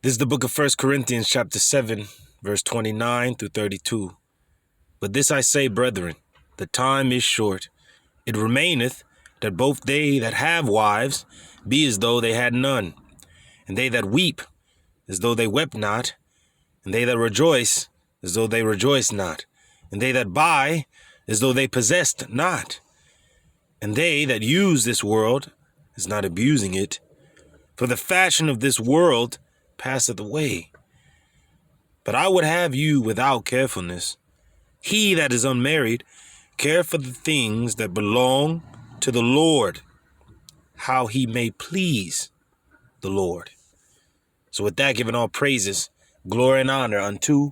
This is the book of 1 Corinthians chapter 7, verse 29 through 32. But this I say, brethren, the time is short. It remaineth that both they that have wives be as though they had none, and they that weep as though they wept not, and they that rejoice as though they rejoiced not, and they that buy as though they possessed not, and they that use this world as not abusing it. For the fashion of this world passeth away. But I would have you without carefulness. He that is unmarried, care for the things that belong to the Lord, how he may please the Lord. So with that, giving all praises, glory and honor unto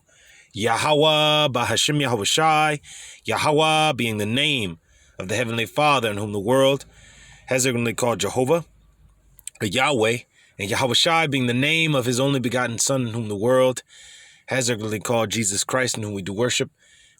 YAHAWAH, BAHASHAM, YAHAWASHI, YAHAWAH being the name of the Heavenly Father in whom the world has ignorantly called Jehovah, or Yahweh, and YAHAWASHI being the name of his only begotten Son in whom the world has ignorantly called Jesus Christ, in whom we do worship.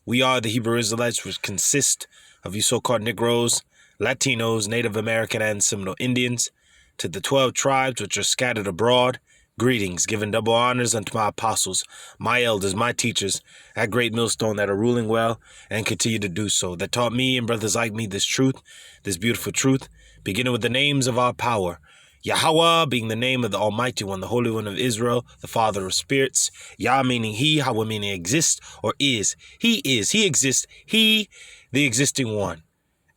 We are the Hebrew Israelites, which consist of you so-called Negroes, Latinos, Native American, and Seminole Indians. To the 12 tribes which are scattered abroad, greetings, giving double honors unto my apostles, my elders, my teachers, at Great Millstone that are ruling well and continue to do so, that taught me and brothers like me this truth, this beautiful truth, beginning with the names of our power. YAHAWAH being the name of the Almighty One, the Holy One of Israel, the Father of spirits. Yah meaning he, Hawa meaning exist or is. He exists, he, the existing one.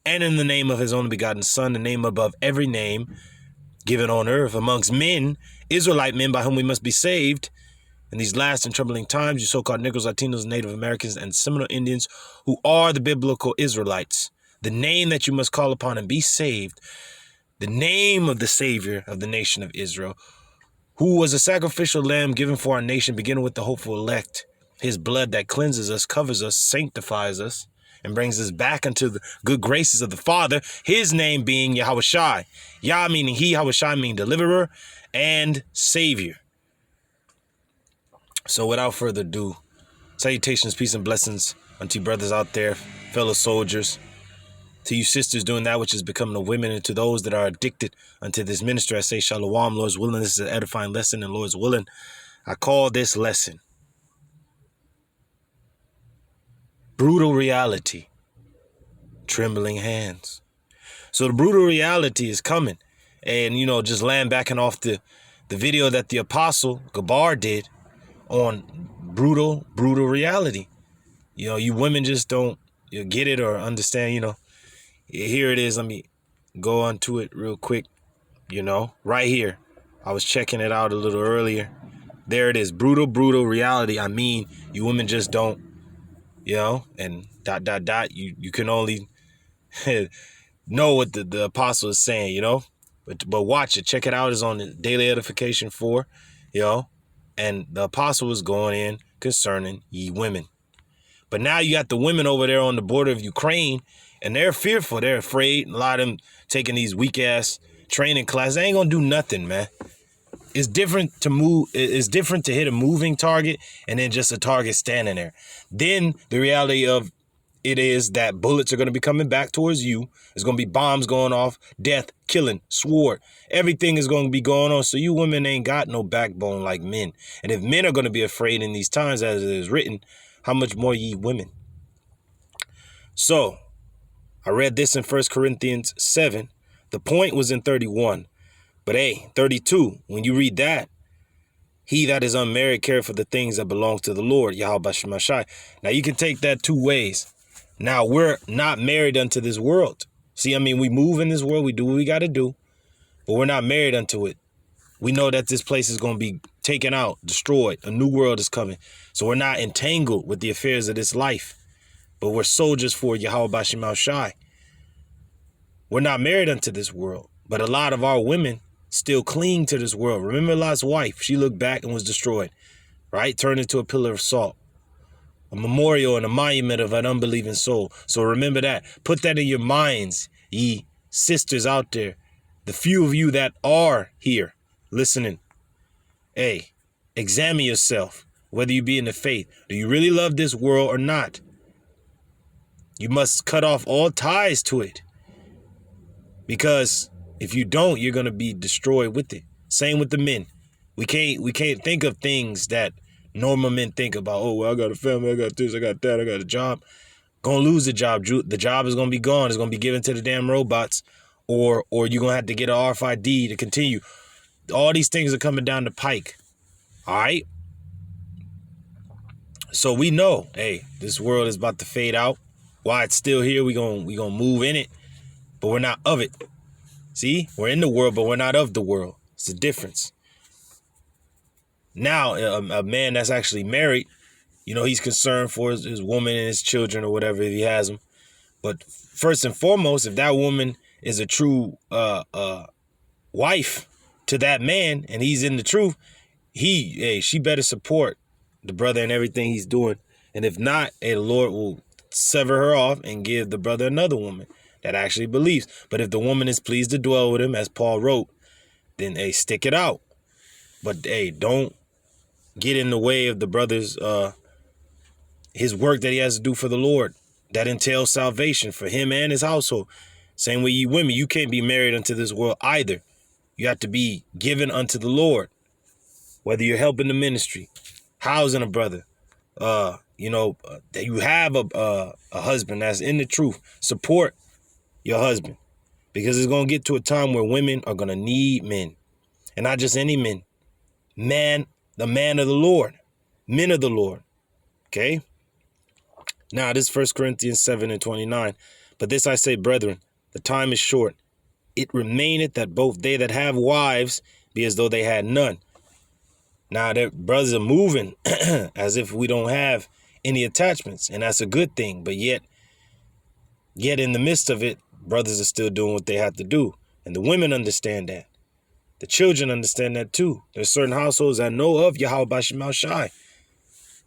And in the name of his only begotten Son, the name above every name given on earth amongst men, Israelite men by whom we must be saved. In these last and troubling times, you so-called Negroes, Latinos, Native Americans, and Seminole Indians who are the biblical Israelites. The name that you must call upon and be saved. The name of the Savior of the nation of Israel, who was a sacrificial lamb given for our nation, beginning with the hopeful elect. His blood that cleanses us, covers us, sanctifies us, and brings us back into the good graces of the Father. His name being YAHAWASHI. Yah meaning he, YAHAWASHI meaning deliverer and Savior. So without further ado, salutations, peace, and blessings unto you brothers out there, fellow soldiers. To you sisters doing that which is becoming the women, and to those that are addicted unto this ministry, I say Shalawam, Lord's willing. This is an edifying lesson, and Lord's willing, I call this lesson Brutal Reality, Trembling Hands. So the brutal reality is coming. And, you know, just land backing off the video that the Apostle Gabar did on brutal reality. You know, you women just don't get it or understand, you know. Here it is. Let me go onto it real quick. You know, right here. I was checking it out a little earlier. There it is. Brutal reality. I mean, you women just don't, you know, and ... You can only know what the apostle is saying, you know. But watch it. Check it out. It's on the Daily Edification 4, you know. And the apostle was going in concerning ye women. But now you got the women over there on the border of Ukraine, and they're fearful. They're afraid. A lot of them taking these weak-ass training classes. They ain't going to do nothing, man. It's different to move. It's different to hit a moving target and then just a target standing there. Then the reality of it is that bullets are going to be coming back towards you. There's going to be bombs going off, death, killing, sword. Everything is going to be going on. So you women ain't got no backbone like men. And if men are going to be afraid in these times, as it is written, how much more ye women? So I read this in 1 Corinthians 7. The point was in 31. But hey, 32, when you read that, he that is unmarried care for the things that belong to the Lord, YAHAWASHI. Now you can take that two ways. Now we're not married unto this world. See, I mean, we move in this world, we do what we got to do, but we're not married unto it. We know that this place is going to be taken out, destroyed. A new world is coming. So we're not entangled with the affairs of this life, but we're soldiers for YAHAWASHI. We're not married unto this world, but a lot of our women still cling to this world. Remember Lot's wife? She looked back and was destroyed, right? Turned into a pillar of salt, a memorial and a monument of an unbelieving soul. So remember that. Put that in your minds, ye sisters out there, the few of you that are here listening. Hey, examine yourself, whether you be in the faith. Do you really love this world or not? You must cut off all ties to it, because if you don't, you're going to be destroyed with it. Same with the men. We can't think of things that normal men think about. Oh, well, I got a family, I got this, I got that, I got a job. Gonna lose the job. The job is gonna be gone. It's gonna be given to the damn robots, or you're gonna have to get an RFID to continue. All these things are coming down the pike. All right. So we know, hey, this world is about to fade out. While it's still here, we gonna move in it, but we're not of it. See, we're in the world, but we're not of the world. It's the difference. Now, a man that's actually married, he's concerned for his woman and his children or whatever if he has them. But first and foremost, if that woman is a true wife to that man and he's in the truth, she better support the brother and everything he's doing. And if not, the Lord will sever her off and give the brother another woman that actually believes. But if the woman is pleased to dwell with him, as Paul wrote, then stick it out. But don't get in the way of the brother's his work that he has to do for the Lord. That entails salvation for him and his household. Same way you women, you can't be married unto this world either. You have to be given unto the Lord. Whether you're helping the ministry, housing a brother, that you have a husband that's in the truth. Support your husband, because it's going to get to a time where women are going to need men, and not just any men. The man of the Lord, men of the Lord. Okay. Now this is 1 Corinthians 7:29. But this I say, brethren, the time is short. It remaineth that both they that have wives be as though they had none. Now their brothers are moving as if we don't have any attachments, and that's a good thing. But yet in the midst of it, brothers are still doing what they have to do. And the women understand that. The children understand that too. There's certain households that know of YAHAWASHI.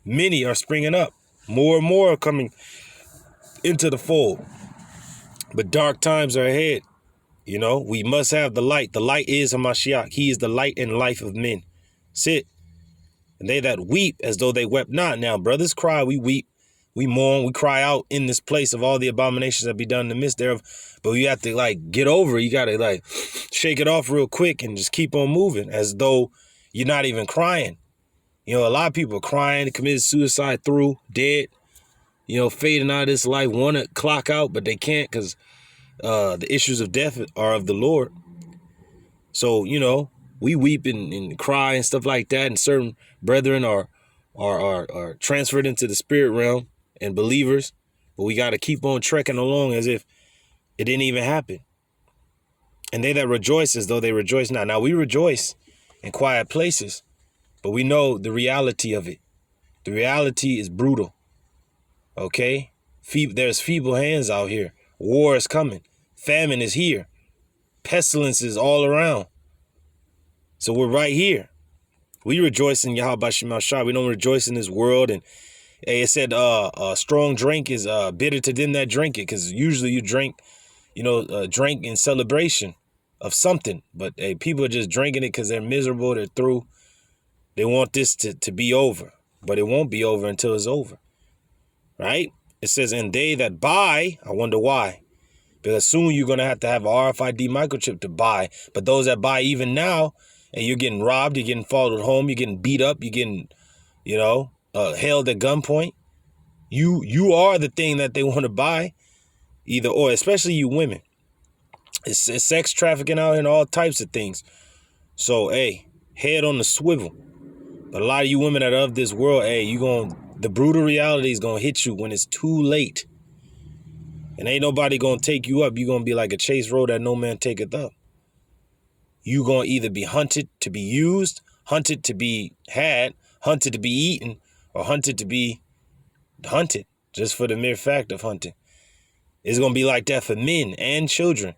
Many are springing up. More and more are coming into the fold. But dark times are ahead. We must have the light. The light is Hamashiach. He is the light and life of men. Sit. And they that weep as though they wept not. Now, brothers cry, we weep, we mourn, we cry out in this place of all the abominations that be done in the midst thereof. But you have to get over it. You got to shake it off real quick and just keep on moving as though you're not even crying. A lot of people are crying, committed suicide dead, fading out of this life, want to clock out, but they can't because the issues of death are of the Lord. So, we weep and cry and stuff like that. And certain brethren are transferred into the spirit realm and believers. But we got to keep on trekking along as if it didn't even happen. And they that rejoice as though they rejoice not. Now we rejoice in quiet places, but we know the reality of it. The reality is brutal. Okay? There's feeble hands out here. War is coming. Famine is here. Pestilence is all around. So we're right here. We rejoice in YAHAWASHI. We don't rejoice in this world. And it said strong drink is bitter to them that drink it, because usually you drink, drink in celebration of something. But people are just drinking it because they're miserable. They're through. They want this to be over. But it won't be over until it's over. Right? It says, and they that buy, I wonder why. Because soon you're going to have a RFID microchip to buy. But those that buy even now, and you're getting robbed, you're getting followed home, you're getting beat up, you're getting, held at gunpoint. You are the thing that they want to buy, either or, especially you women. It's sex trafficking out here and all types of things. So, head on the swivel. But a lot of you women that are of this world, the brutal reality is going to hit you when it's too late. And ain't nobody going to take you up. You're going to be like a chase road that no man taketh up. You're going to either be hunted to be used, hunted to be had, hunted to be eaten, or hunted to be hunted, just for the mere fact of hunting. It's going to be like that for men and children.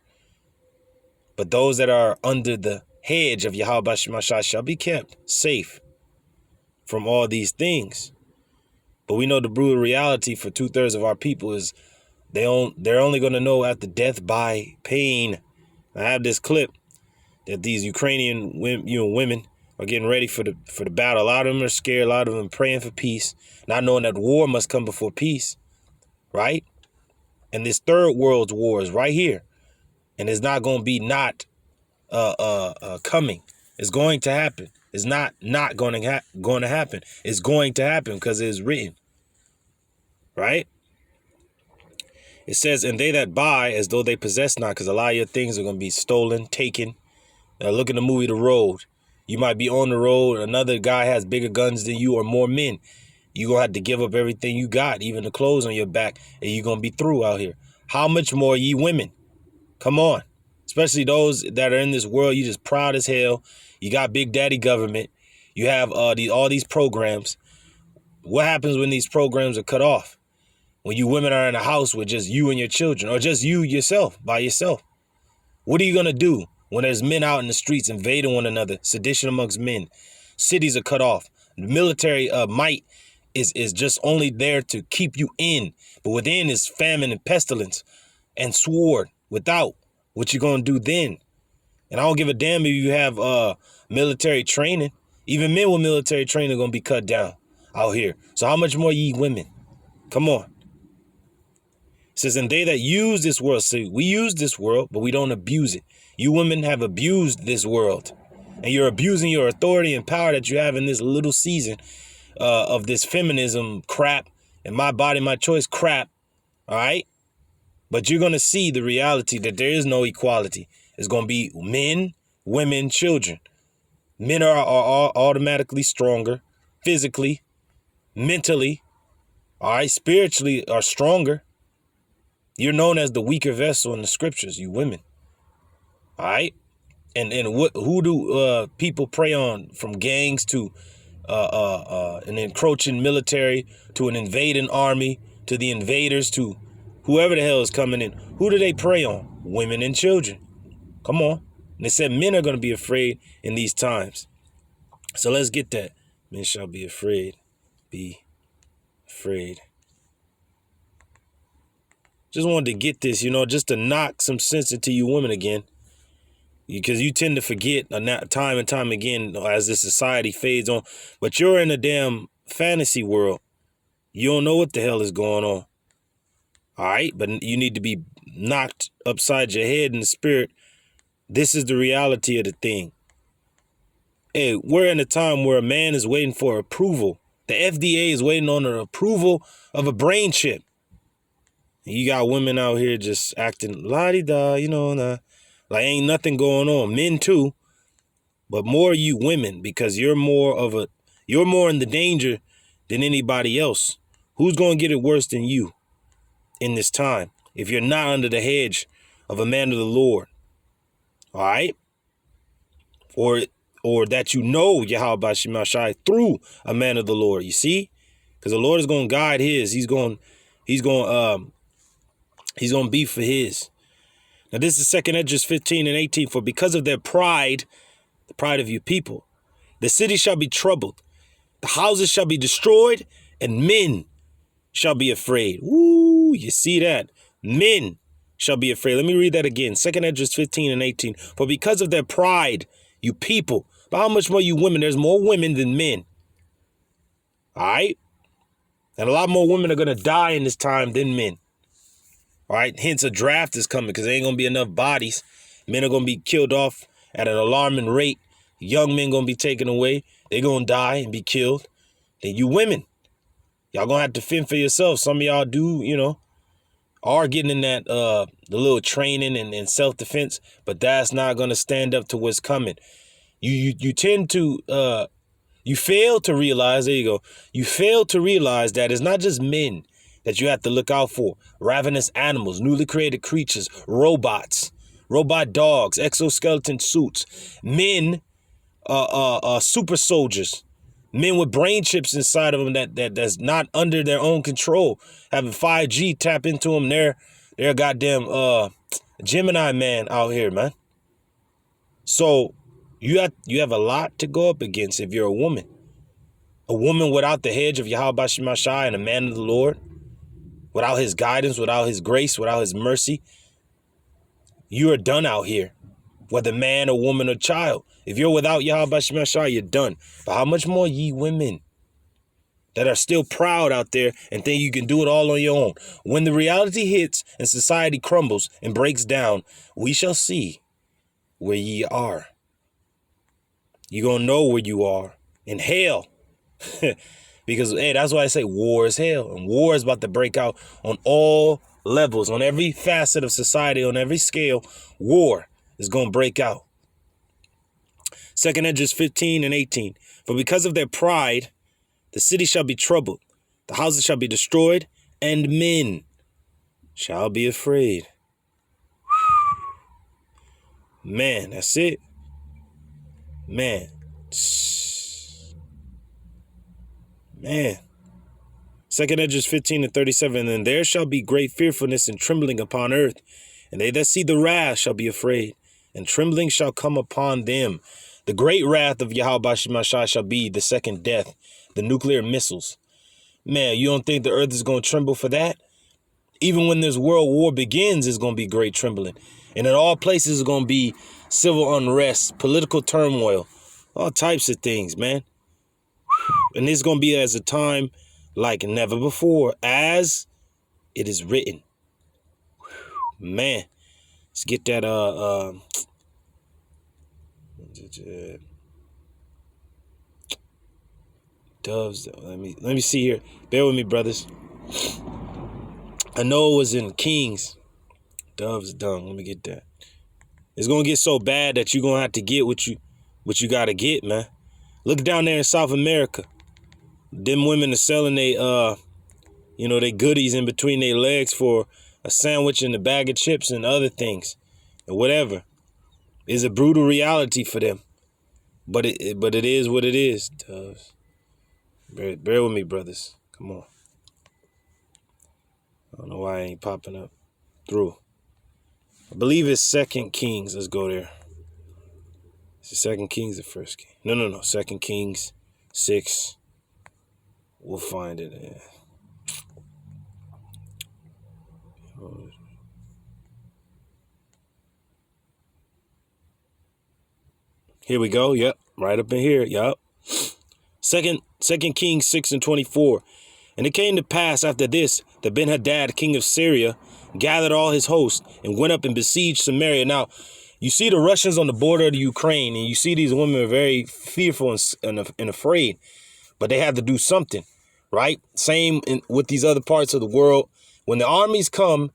But those that are under the hedge of YAHAWASHI shall be kept safe from all these things. But we know the brutal reality for 2/3 of our people is they're only going to know after death by pain. I have this clip that these Ukrainian women are getting ready for the battle. A lot of them are scared. A lot of them are praying for peace, not knowing that war must come before peace, right? And this third world's war is right here, and it's not going to be not coming. It's going to happen. It's not going to happen. It's going to happen because it is written, right? It says, and they that buy as though they possess not, because a lot of your things are going to be stolen, taken. Look at the movie The Road. You might be on the road. Another guy has bigger guns than you or more men. You're going to have to give up everything you got, even the clothes on your back, and you're going to be through out here. How much more ye women? Come on. Especially those that are in this world, you just proud as hell. You got big daddy government. You have all these programs. What happens when these programs are cut off? When you women are in a house with just you and your children, or just you yourself, by yourself. What are you going to do when there's men out in the streets invading one another, sedition amongst men? Cities are cut off. The military might is just only there to keep you in. But within is famine and pestilence and sword. Without, what you going to do then? And I don't give a damn if you have military training. Even men with military training are going to be cut down out here. So how much more ye women? Come on. It says, and they that use this world. See, we use this world, but we don't abuse it. You women have abused this world. And you're abusing your authority and power that you have in this little season of this feminism crap and my body, my choice crap. All right. But you're going to see the reality that there is no equality. It's going to be men, women, children. Men are automatically stronger, physically, mentally, all right, spiritually are stronger. You're known as the weaker vessel in the scriptures, you women. All right. And who do people prey on, from gangs to an encroaching military to an invading army to the invaders to whoever the hell is coming in? Who do they prey on? Women and children. Come on. And they said men are going to be afraid in these times. So let's get that. Men shall be afraid. Be afraid. Just wanted to get this, just to knock some sense into you women again. Because you tend to forget time and time again as this society fades on. But you're in a damn fantasy world. You don't know what the hell is going on. All right? But you need to be knocked upside your head in the spirit. This is the reality of the thing. Hey, we're in a time where a man is waiting for approval. The FDA is waiting on the approval of a brain chip. You got women out here just acting la-di-da, like ain't nothing going on. Men too, but more you women, because you're more in the danger than anybody else. Who's going to get it worse than you in this time if you're not under the hedge of a man of the Lord? All right? Or that YAHAWASHI through a man of the Lord. You see? Because the Lord is going to guide his. He's going to be for his. Now this is 2 Esdras 15 and 18. For because of their pride, the pride of your people, the city shall be troubled, the houses shall be destroyed, and men shall be afraid. Woo, you see that? Men shall be afraid. Let me read that again. 2 Esdras 15 and 18. For because of their pride, you people, but how much more you women? There's more women than men. All right? And a lot more women are going to die in this time than men. All right? Hence a draft is coming because there ain't going to be enough bodies. Men are going to be killed off at an alarming rate. Young men going to be taken away. They're going to die and be killed. Then you women, y'all going to have to fend for yourself. Some of y'all do, are getting in that the little training and self-defense, but that's not going to stand up to what's coming. You tend to you fail to realize, there you go. You fail to realize that it's not just men that you have to look out for. Ravenous animals, newly created creatures, robots, robot dogs, exoskeleton suits, men, super soldiers, men with brain chips inside of them that's not under their own control, having 5G tap into them. They're goddamn Gemini man out here, man. So you have a lot to go up against if you're a woman. A woman without the hedge of YAHAWASHI and a man of the Lord, without his guidance, without his grace, without his mercy, you are done out here. Whether man or woman or child. If you're without YAHAWASHI, you're done. But how much more ye women that are still proud out there and think you can do it all on your own? When the reality hits and society crumbles and breaks down, we shall see where ye are. You're going to know where you are in hell. Because, hey, that's why I say war is hell. And war is about to break out on all levels, on every facet of society, on every scale. War is going to break out. 2nd Esdras 15 and 18. For because of their pride, the city shall be troubled, the houses shall be destroyed, and men shall be afraid. Man, that's it. Man. Man. 2nd Esdras 15 and 37. And there shall be great fearfulness and trembling upon earth, and they that see the wrath shall be afraid, and trembling shall come upon them. The great wrath of YAHAWASHI shall be the second death, the nuclear missiles. Man, you don't think the earth is going to tremble for that? Even when this world war begins, it's going to be great trembling. And in all places, it's going to be civil unrest, political turmoil, all types of things, man. And it's going to be as a time like never before, as it is written. Man, let's get that, doves. Let me see here. Bear with me, brothers. I know it was in Kings. Doves dung. Let me get that. It's gonna get so bad that you're gonna have to get what you gotta get, man. Look down there in South America. Them women are selling they they goodies in between their legs for a sandwich and a bag of chips and other things. And whatever. It's a brutal reality for them. But it is what it is, doves. Bear with me, brothers. Come on. I don't know why I ain't popping up through. I believe it's 2nd Kings. Let's go there. Is it 2nd Kings or 1st Kings? No. 2nd Kings 6. We'll find it. Here we go. Yep. Right up in here. Yep. Second Kings 6 and 24. And it came to pass after this that Ben-Hadad, king of Syria, gathered all his host and went up and besieged Samaria. Now, you see the Russians on the border of the Ukraine, and you see these women are very fearful and afraid, but they had to do something, right? Same with these other parts of the world. When the armies come,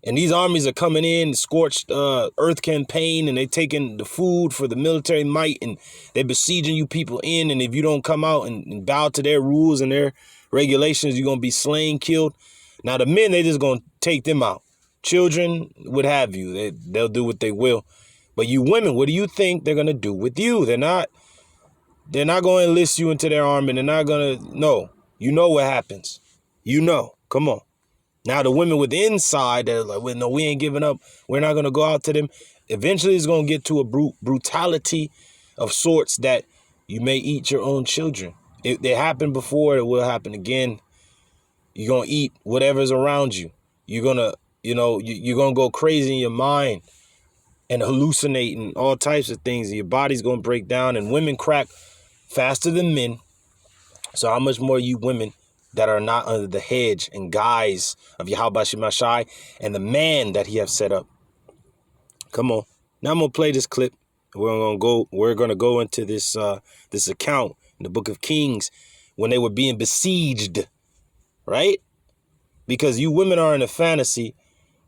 and these armies are coming in, scorched earth campaign, and they're taking the food for the military might, and they're besieging you people in, and if you don't come out and bow to their rules and their regulations, you're going to be slain, killed. Now, the men, they just going to take them out. Children, what have you. They'll do what they will. But you women, what do you think they're going to do with you? They're not going to enlist you into their army. They're not going to, no. You know what happens. You know. Come on. Now, the women with the inside, they're like, well, no, we ain't giving up. We're not going to go out to them. Eventually, it's going to get to a brutality of sorts that you may eat your own children. It happened before. It will happen again. You're going to eat whatever's around you. You're going to, you're going to go crazy in your mind and hallucinating all types of things. Your body's going to break down, and women crack faster than men. So how much more you women that are not under the hedge and guise of YAHAWASHI and the man that he have set up? Come on. Now I'm going to play this clip. We're going to go into this account in the book of Kings when they were being besieged, right? Because you women are in a fantasy,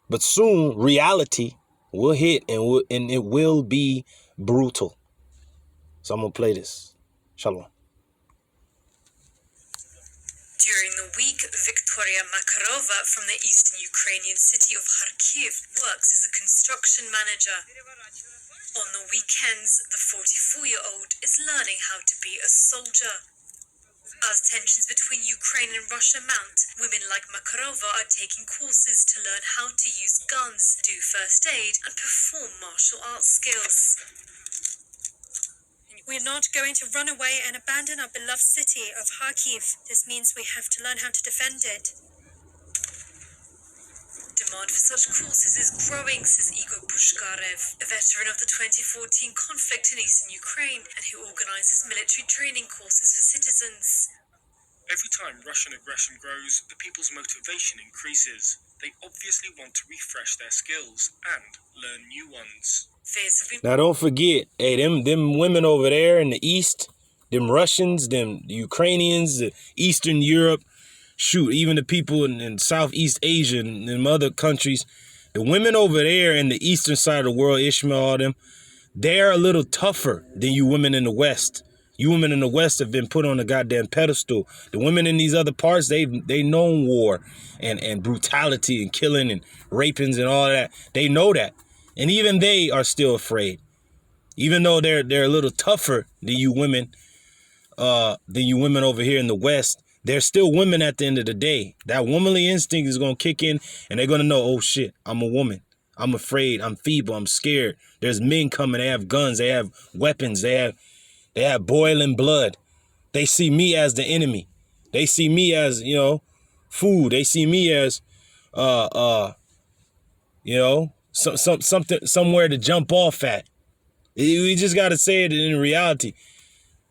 but soon reality will hit and it will be brutal. So I'm going to play this. Shalom. During the week, Victoria Makarova from the eastern Ukrainian city of Kharkiv works as a construction manager. On the weekends, the 44-year-old is learning how to be a soldier. As tensions between Ukraine and Russia mount, women like Makarova are taking courses to learn how to use guns, do first aid, and perform martial arts skills. We're not going to run away and abandon our beloved city of Kharkiv. This means we have to learn how to defend it. Demand for such courses is growing, says Igor Pushkarev, a veteran of the 2014 conflict in eastern Ukraine and who organizes military training courses for citizens. Every time Russian aggression grows, the people's motivation increases. They obviously want to refresh their skills and learn new ones. Fears have been Now don't forget, hey, them women over there in the East, them Russians, them Ukrainians, the Eastern Europe, shoot, even the people in Southeast Asia and them other countries, the women over there in the eastern side of the world, Ishmael, all them, they're a little tougher than you women in the West. You women in the West have been put on a goddamn pedestal. The women in these other parts, they known war and brutality and killing and rapings and all that. They know that. And even they are still afraid. Even though they're a little tougher than you women over here in the West, they're still women at the end of the day. That womanly instinct is going to kick in and they're going to know, oh shit, I'm a woman. I'm afraid. I'm feeble. I'm scared. There's men coming. They have guns. They have weapons. They have boiling blood. They see me as the enemy. They see me as, food. They see me as, something, somewhere to jump off at. We just got to say it in reality.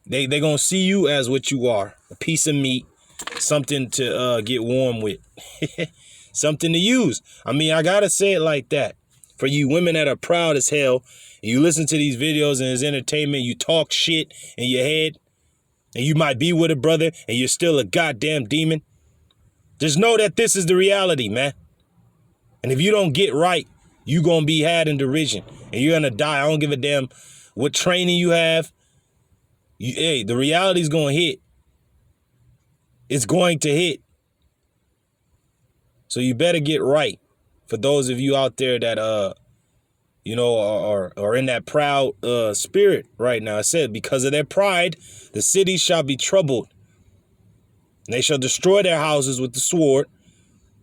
They're going to see you as what you are. A piece of meat. Something to get warm with. Something to use. I mean, I got to say it like that. For you women that are proud as hell, and you listen to these videos and it's entertainment, you talk shit in your head, and you might be with a brother, and you're still a goddamn demon. Just know that this is the reality, man. And if you don't get right, you going to be had in derision. And you're going to die. I don't give a damn what training you have. The reality's going to hit. It's going to hit. So you better get right. For those of you out there that, are in that proud spirit right now. I said, because of their pride, the cities shall be troubled. And they shall destroy their houses with the sword.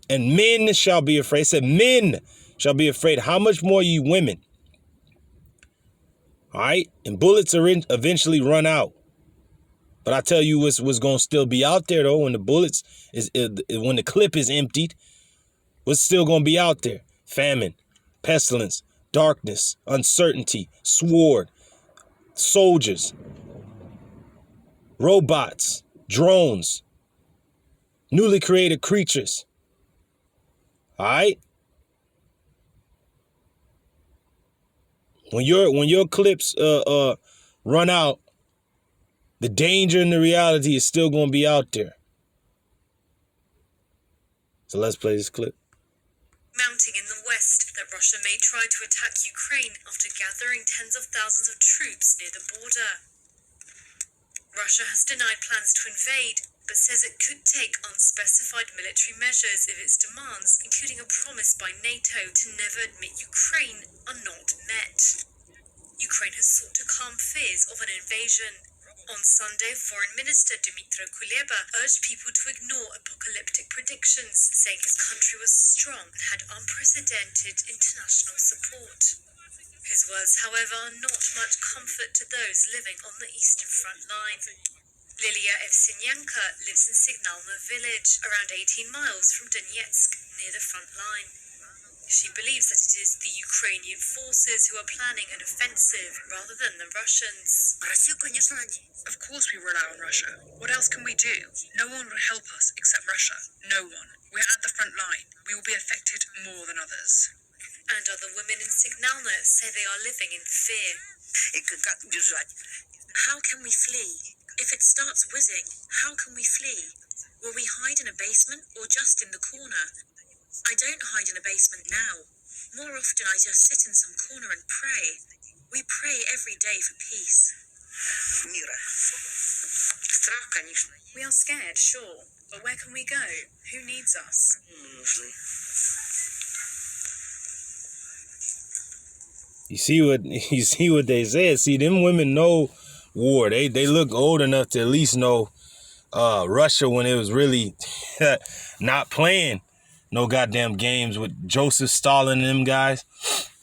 And men shall be afraid. It said, men shall be afraid. How much more you women? All right? And bullets are eventually run out. But I tell you what's going to still be out there, though, when the when the clip is emptied, what's still going to be out there? Famine, pestilence, darkness, uncertainty, sword, soldiers, robots, drones, newly created creatures. All right? When your clips run out, the danger and the reality is still going to be out there. So let's play this clip. mounting in the west that Russia may try to attack Ukraine after gathering tens of thousands of troops near the border. Russia has denied plans to invade, but says it could take unspecified military measures if its demands, including a promise by NATO to never admit Ukraine, are not met. Ukraine has sought to calm fears of an invasion. On Sunday, Foreign Minister Dmytro Kuleba urged people to ignore apocalyptic predictions, saying his country was strong and had unprecedented international support. His words, however, are not much comfort to those living on the eastern front line. Lilia Evsinyanka lives in Signalna village, around 18 miles from Donetsk, near the front line. She believes that it is the Ukrainian forces who are planning an offensive rather than the Russians. Of course we rely on Russia. What else can we do? No one will help us except Russia. No one. We're at the front line. We will be affected more than others. And other women in Signalna say they are living in fear. How can we flee? If it starts whizzing, how can we flee? Will we hide in a basement or just in the corner? I don't hide in a basement now. More often I just sit in some corner and pray. We pray every day for peace. We are scared, sure, but where can we go? Who needs us? You see what they said. See, them women know war. They look old enough to at least know Russia when it was really not playing no goddamn games with Joseph Stalin and them guys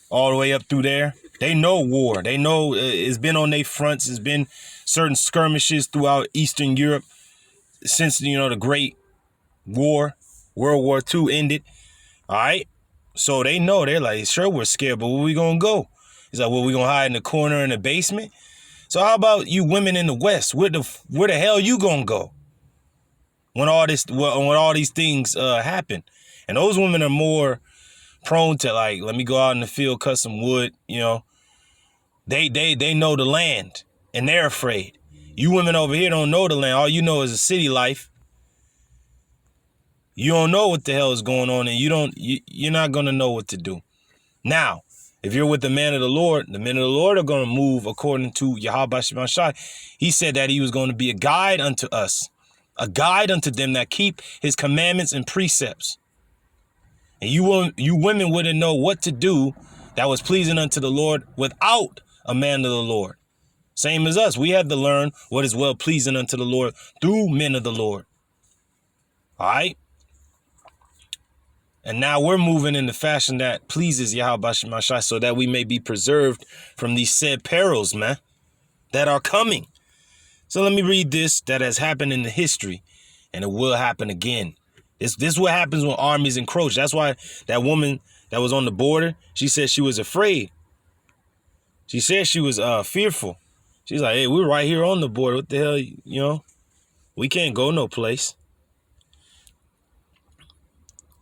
all the way up through there. They know war. They know it's been on their fronts. It's been certain skirmishes throughout Eastern Europe since, the Great War, World War II ended. All right. So they know. They're like, sure, we're scared, but where we going to go? He's like, well, we going to hide in the corner in the basement? So how about you women in the West? Where the hell you going to go when all these things happen? And those women are more prone to, like, let me go out in the field, cut some wood, They know the land and they're afraid. You women over here don't know the land. All you know is the city life. You don't know what the hell is going on, and you're not gonna know what to do. Now, if you're with the men of the Lord are gonna move according to YAHAWASHI. He said that he was going to be a guide unto us, a guide unto them that keep his commandments and precepts. And you women wouldn't know what to do that was pleasing unto the Lord without a man of the Lord. Same as us. We had to learn what is well pleasing unto the Lord through men of the Lord. All right? And now we're moving in the fashion that pleases YAHAWASHI so that we may be preserved from these said perils, man, that are coming. So let me read this that has happened in the history, and it will happen again. This is what happens when armies encroach. That's why that woman that was on the border, she said she was afraid. She said she was fearful. She's like, hey, we're right here on the border. What the hell, we can't go no place.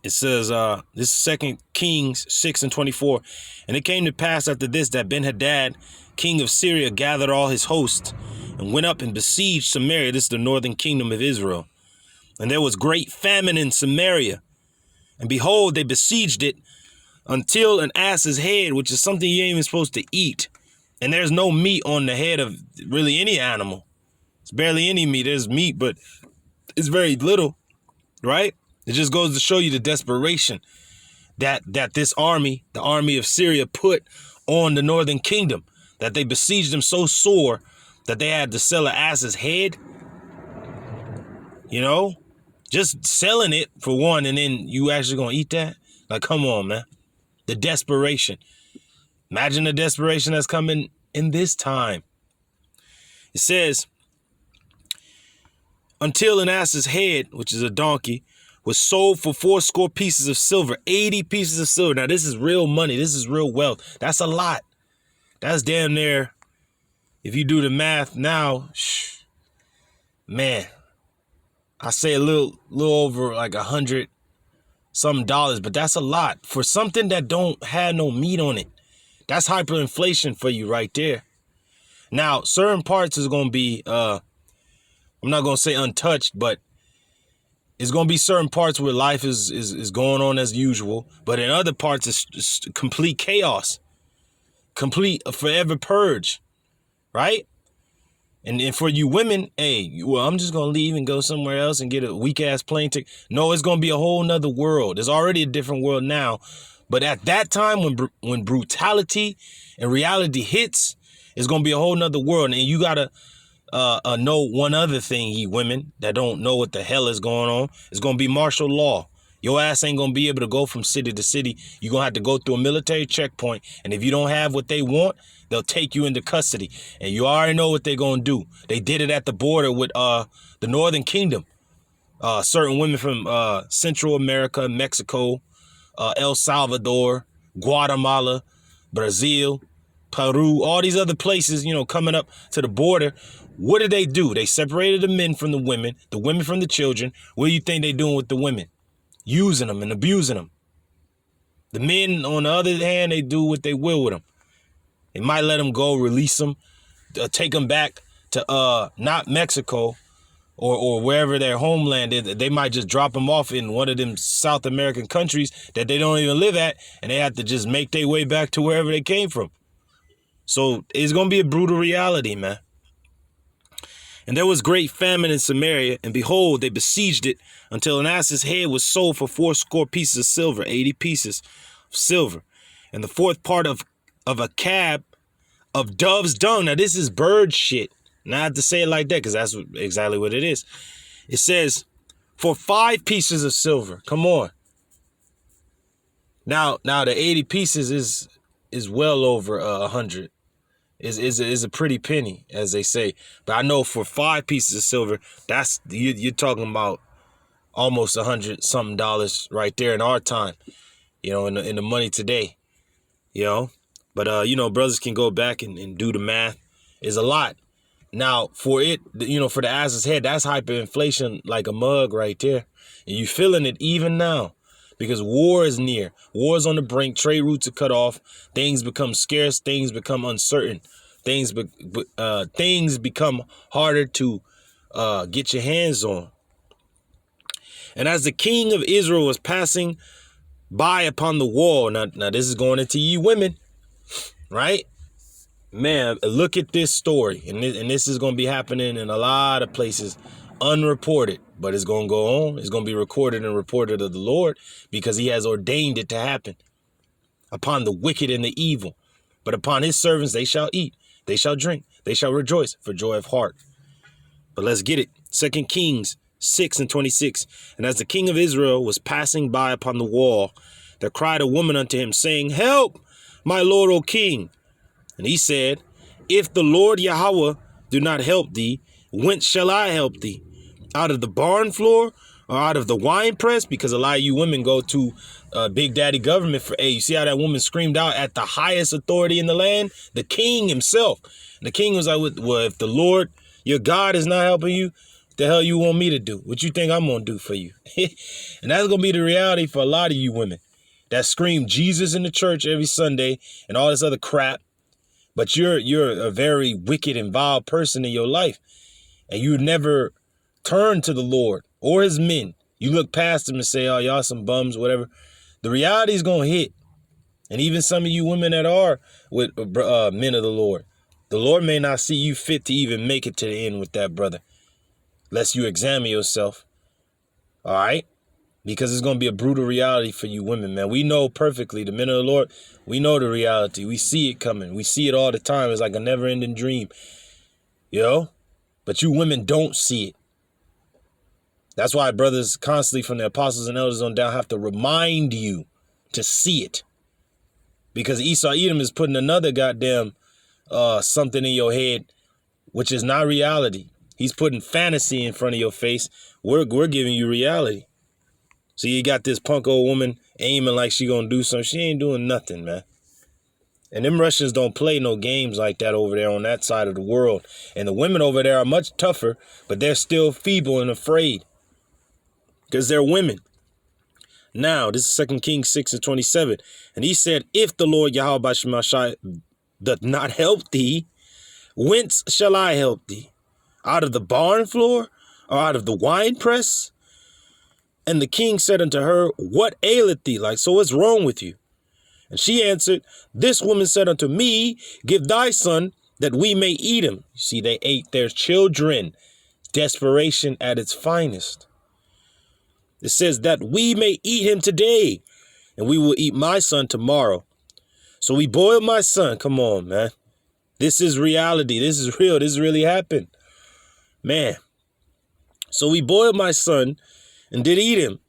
It says, this is 2 Kings 6:24. And it came to pass after this that Ben-Hadad, king of Syria, gathered all his host and went up and besieged Samaria. This is the northern kingdom of Israel. And there was great famine in Samaria. And behold, they besieged it until an ass's head, which is something you ain't even supposed to eat. And there's no meat on the head of really any animal. It's barely any meat. There's meat, but it's very little, right? It just goes to show you the desperation that this army, the army of Syria, put on the northern kingdom, that they besieged them so sore that they had to sell an ass's head. Just selling it for one, and then you actually gonna eat that? Like, come on, man. The desperation. Imagine the desperation that's coming in this time. It says, until an ass's head, which is a donkey, was sold for 80 pieces of silver. 80 pieces of silver. Now, this is real money. This is real wealth. That's a lot. That's damn near, if you do the math now, man, I say a little over like $100 some, but that's a lot for something that don't have no meat on it. That's hyperinflation for you right there. Now, certain parts is going to be, I'm not going to say untouched, but it's going to be certain parts where life is going on as usual. But in other parts, it's complete chaos, complete forever purge, right? And for you women, hey, well, I'm just going to leave and go somewhere else and get a weak-ass plane ticket. No, it's going to be a whole nother world. There's already a different world now. But at that time, when brutality and reality hits, it's going to be a whole nother world. And you got to know one other thing, ye women that don't know what the hell is going on. It's going to be martial law. Your ass ain't going to be able to go from city to city. You're going to have to go through a military checkpoint. And if you don't have what they want, they'll take you into custody. And you already know what they're going to do. They did it at the border with the Northern Kingdom. Certain women from Central America, Mexico, El Salvador, Guatemala, Brazil, Peru, all these other places, coming up to the border. What did they do? They separated the men from the women from the children. What do you think they're doing with the women? Using them and abusing them. The men, on the other hand, they do what they will with them. They might let them go, release them, take them back to not Mexico or wherever their homeland is. They might just drop them off in one of them South American countries that they don't even live at, and they have to just make their way back to wherever they came from. So it's going to be a brutal reality, man. And there was great famine in Samaria, and behold, they besieged it until an ass's head was sold for 80 pieces of silver, 80 pieces of silver. And the fourth part of a cab of dove's dung. Now, this is bird shit. Not to say it like that, because that's exactly what it is. It says, for 5 pieces of silver. Come on. Now the 80 pieces is well over 100. Is a pretty penny, as they say. But I know for 5 pieces of silver, that's you're talking about almost $100 something right there in our time, in the money today, But brothers can go back and do the math. It's a lot. Now for it, for the ass's head, that's hyperinflation like a mug right there, and you feeling it even now. Because war is near. War is on the brink. Trade routes are cut off. Things become scarce. Things become uncertain. things become harder to get your hands on. And as the king of Israel was passing by upon the wall, now this is going into you women, right? Man, look at this story. And this is going to be happening in a lot of places, unreported, but it's going to go on. It's going to be recorded and reported of the Lord because he has ordained it to happen. Upon the wicked and the evil, but upon his servants they shall eat, they shall drink, they shall rejoice for joy of heart. But let's get it. 2 Kings 6:26. And as the king of Israel was passing by upon the wall, there cried a woman unto him, saying, Help, my lord, O king. And he said, If the Lord Yahawah do not help thee, whence shall I help thee? Out of the barn floor or out of the wine press? Because a lot of you women go to Big Daddy government for aid. You see how that woman screamed out at the highest authority in the land? The king himself. And the king was like, well, if the Lord, your God, is not helping you, what the hell you want me to do? What you think I'm going to do for you? And that's going to be the reality for a lot of you women that scream Jesus in the church every Sunday and all this other crap. But you're a very wicked and vile person in your life. And you never turn to the Lord or his men. You look past them and say, oh, y'all some bums, whatever. The reality is going to hit. And even some of you women that are with men of the Lord may not see you fit to even make it to the end with that brother. Lest you examine yourself. All right? Because it's going to be a brutal reality for you women, man. We know perfectly, the men of the Lord, we know the reality. We see it coming. We see it all the time. It's like a never-ending dream. You know? But you women don't see it. That's why brothers constantly from the apostles and elders on down have to remind you to see it. Because Esau Edom is putting another goddamn something in your head, which is not reality. He's putting fantasy in front of your face. We're giving you reality. So you got this punk old woman aiming like she gonna do something. She ain't doing nothing, man. And them Russians don't play no games like that over there on that side of the world. And the women over there are much tougher, but they're still feeble and afraid. Because they're women. Now, this is 2 Kings 6:27. And he said, If the Lord YAHAWASHI doth not help thee, whence shall I help thee? Out of the barn floor or out of the wine press? And the king said unto her, What aileth thee? Like, so what's wrong with you? And she answered, This woman said unto me, Give thy son that we may eat him. You see, they ate their children. Desperation at its finest. It says that we may eat him today, and we will eat my son tomorrow. So we boiled my son. Come on, man. This is reality. This is real. This really happened. Man. So we boiled my son and did eat him.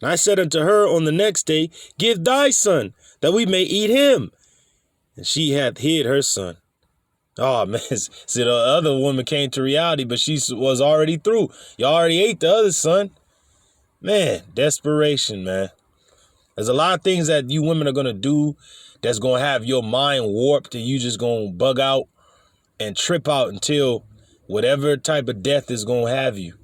And I said unto her on the next day, Give thy son, that we may eat him. And she hath hid her son. Oh, man. See, the other woman came to reality, but she was already through. You already ate the other son. Man, desperation, man. There's a lot of things that you women are going to do that's going to have your mind warped and you just going to bug out and trip out until whatever type of death is going to have you.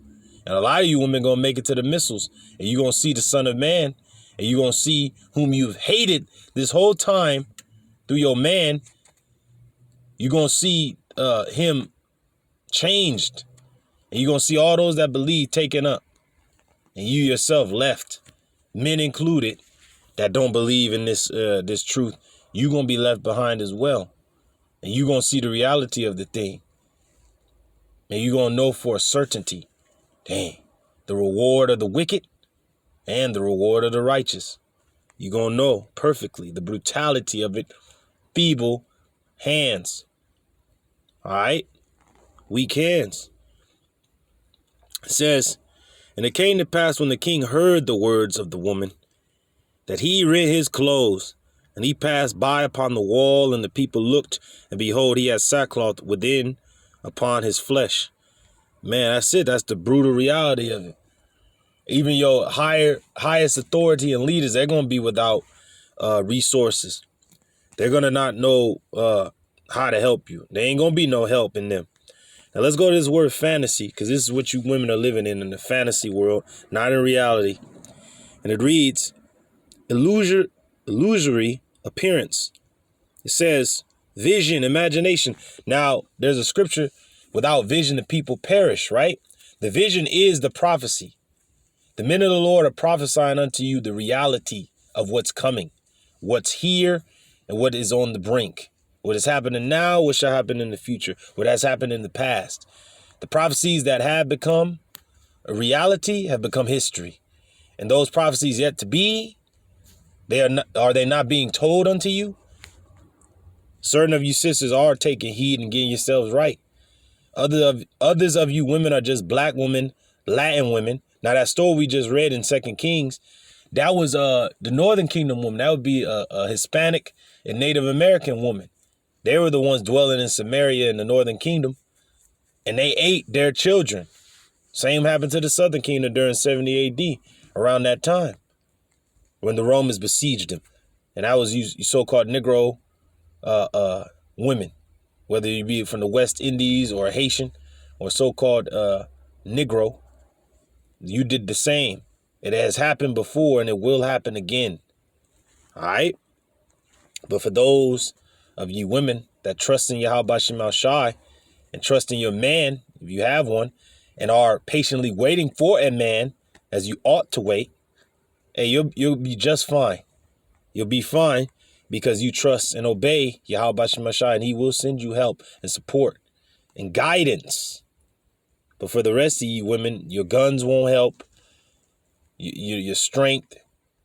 And a lot of you women going to make it to the missiles and you're going to see the Son of Man and you're going to see whom you've hated this whole time through your man. You're going to see him changed and you're going to see all those that believe taken up. And you yourself left, men included, that don't believe in this truth. You're going to be left behind as well. And you're going to see the reality of the thing. And you're going to know for a certainty, dang, the reward of the wicked and the reward of the righteous. You're going to know perfectly the brutality of it. Feeble hands. All right? Weak hands. It says, And it came to pass when the king heard the words of the woman, that he rent his clothes, and he passed by upon the wall, and the people looked, and behold, he had sackcloth within upon his flesh. Man, that's it. That's the brutal reality of it. Even your highest authority and leaders, they're going to be without resources. They're going to not know how to help you. There ain't going to be no help in them. Now let's go to this word fantasy, because this is what you women are living in the fantasy world, not in reality. And it reads, illusory appearance. It says, Vision, imagination. Now, there's a scripture, without vision, the people perish, right? The vision is the prophecy. The men of the Lord are prophesying unto you the reality of what's coming, what's here, and what is on the brink. What is happening now, what shall happen in the future, what has happened in the past. The prophecies that have become a reality have become history. And those prophecies yet to be, are they not being told unto you? Certain of you sisters are taking heed and getting yourselves right. Others of you women are just black women, Latin women. Now that story we just read in 2 Kings, that was the Northern Kingdom woman. That would be a Hispanic and Native American woman. They were the ones dwelling in Samaria in the Northern Kingdom, and they ate their children. Same happened to the Southern Kingdom during 70 AD, around that time, when the Romans besieged them. And that was you so-called Negro women, whether you be from the West Indies or a Haitian or so-called Negro, you did the same. It has happened before and it will happen again. All right. But for those of you women that trust in YAHAWASHI and trust in your man, if you have one, and are patiently waiting for a man as you ought to wait, hey, you'll be just fine. You'll be fine because you trust and obey YAHAWASHI, and he will send you help and support and guidance. But for the rest of you women, your guns won't help. Your strength,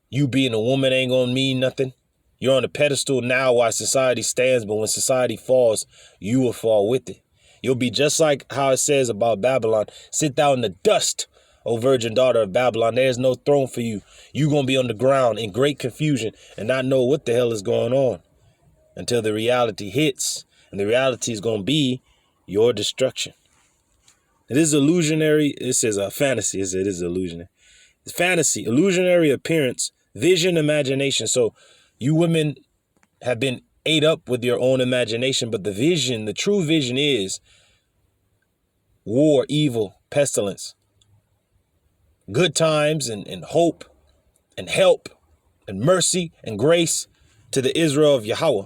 you being a woman ain't gonna mean nothing. You're on a pedestal now while society stands, but when society falls, you will fall with it. You'll be just like how it says about Babylon. Sit thou in the dust, O virgin daughter of Babylon. There's no throne for you. You're going to be on the ground in great confusion and not know what the hell is going on until the reality hits. And the reality is going to be your destruction. It is illusionary. It says a fantasy. It is illusionary. It's fantasy, illusionary appearance, vision, imagination. So you women have been ate up with your own imagination, but the vision, the true vision is war, evil, pestilence, good times and hope and help and mercy and grace to the Israel of Yahweh.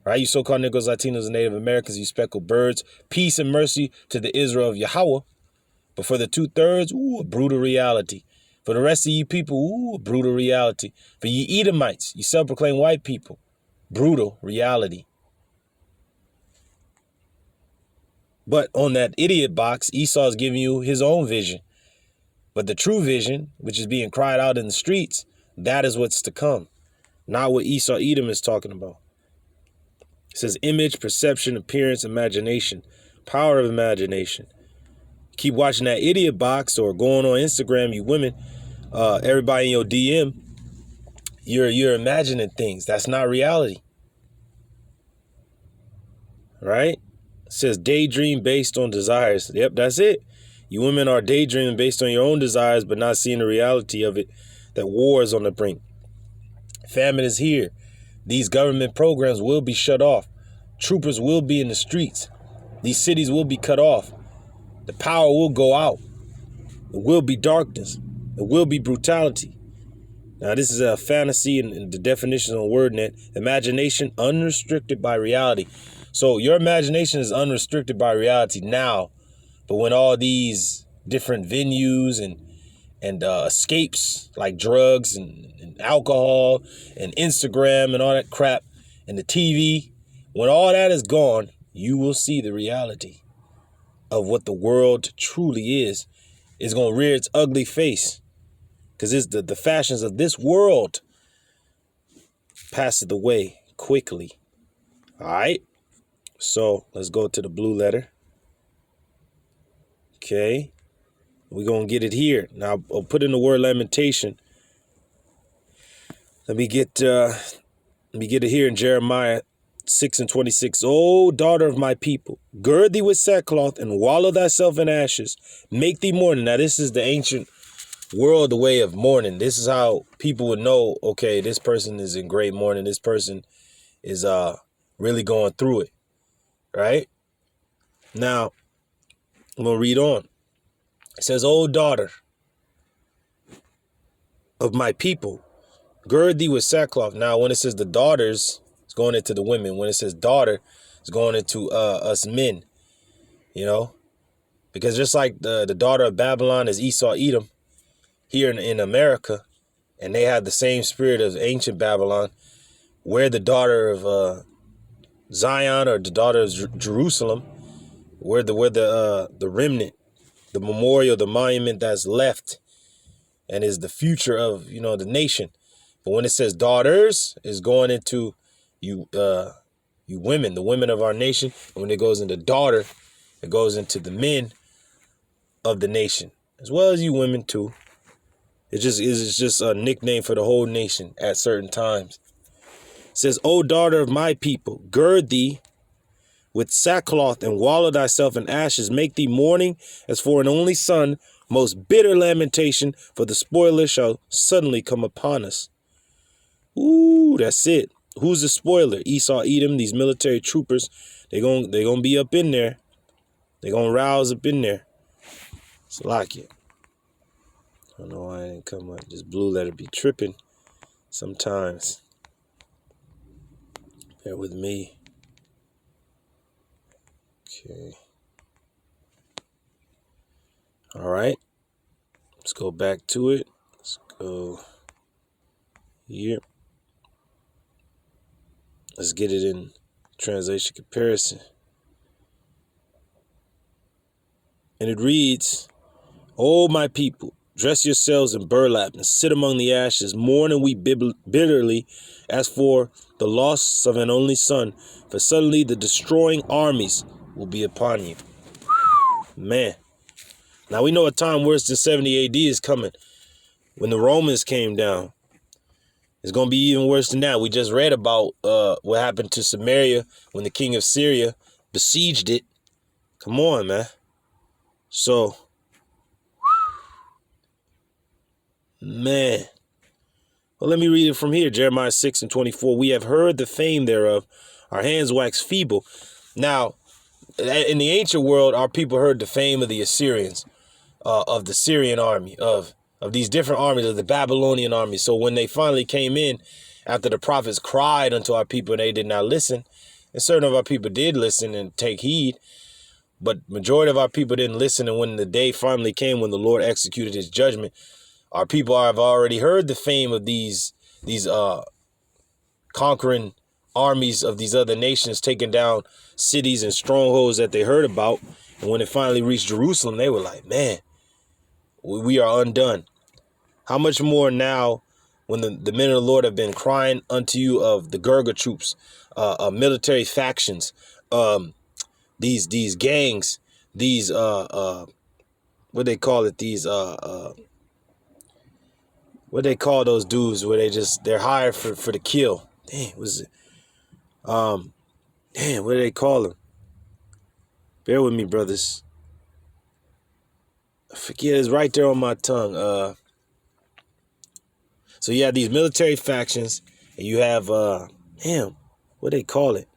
Right? You so-called Negroes, Latinos, and Native Americans, you speckled birds, peace and mercy to the Israel of Yahweh. But for the 2/3, a brutal reality. For the rest of you people, a brutal reality. For you Edomites, you self-proclaimed white people, brutal reality. But on that idiot box, Esau is giving you his own vision. But the true vision, which is being cried out in the streets, that is what's to come. Not what Esau Edom is talking about. It says image, perception, appearance, imagination, power of imagination. Keep watching that idiot box or going on Instagram, you women, everybody in your DM, you're imagining things. That's not reality. Right? It says daydream based on desires. Yep, that's it. You women are daydreaming based on your own desires, but not seeing the reality of it, that war is on the brink. Famine is here. These government programs will be shut off. Troopers will be in the streets. These cities will be cut off. The power will go out. It will be darkness. It will be brutality. Now, this is a fantasy and the definition on WordNet. Imagination unrestricted by reality. So your imagination is unrestricted by reality now. But when all these different venues and escapes like drugs and alcohol and Instagram and all that crap and the TV, when all that is gone, you will see the reality of what the world truly is. It's going to rear its ugly face because it's the fashions of this world passeth away quickly. All right. So let's go to the blue letter. Okay. We're going to get it here. Now I'll put in the word lamentation. Let me get it here in Jeremiah 6:26. O daughter of my people, gird thee with sackcloth and wallow thyself in ashes. Make thee mourning. Now this is the ancient world, the way of mourning. This is how people would know, okay, this person is in great mourning. This person is really going through it. Right? Now, I'm going to read on. It says, O daughter of my people, gird thee with sackcloth. Now, when it says the daughters, going into the women. When it says daughter, it's going into us men, you know, because just like the daughter of Babylon is Esau, Edom here in America, and they have the same spirit of ancient Babylon. We're the daughter of Zion, or the daughter of Jerusalem. We're the remnant, the memorial, the monument that's left and is the future of, you know, the nation. But when it says daughters, is going into you women, the women of our nation. And when it goes into daughter, it goes into the men of the nation, as well as you women too. It's just a nickname for the whole nation at certain times. It says, O daughter of my people, gird thee with sackcloth and wallow thyself in ashes. Make thee mourning as for an only son. Most bitter lamentation, for the spoiler shall suddenly come upon us. Ooh, that's it. Who's the spoiler? Esau, Edom, these military troopers. They gonna be up in there. They gonna rouse up in there. It's like it. I don't know why I didn't come up. This blue letter be tripping sometimes. Bear with me. Okay. All right. Let's go back to it. Let's go here. Let's get it in translation comparison. And it reads, O my people, dress yourselves in burlap and sit among the ashes. Mourn and weep bitterly as for the loss of an only son. For suddenly the destroying armies will be upon you. Man. Now we know a time worse than 70 AD is coming. When the Romans came down. It's going to be even worse than that. We just read about what happened to Samaria when the king of Syria besieged it. Come on, man. So, man. Well, let me read it from here. Jeremiah 6:24. We have heard the fame thereof. Our hands wax feeble. Now, in the ancient world, our people heard the fame of the Assyrians, of the Syrian army, of these different armies, of the Babylonian army. So when they finally came in, after the prophets cried unto our people and they did not listen, and certain of our people did listen and take heed, but majority of our people didn't listen. And when the day finally came, when the Lord executed his judgment, our people have already heard the fame of these conquering armies of these other nations, taking down cities and strongholds that they heard about. And when it finally reached Jerusalem, they were like, man, we are undone. How much more now when the men of the Lord have been crying unto you of the Gurga troops, military factions, these gangs, these what they call it, these what they call those dudes where they're hired for the kill. Damn, was it damn, what do they call them? Bear with me, brothers. I forget, it's right there on my tongue. So you have these military factions, and you have damn, what they call it?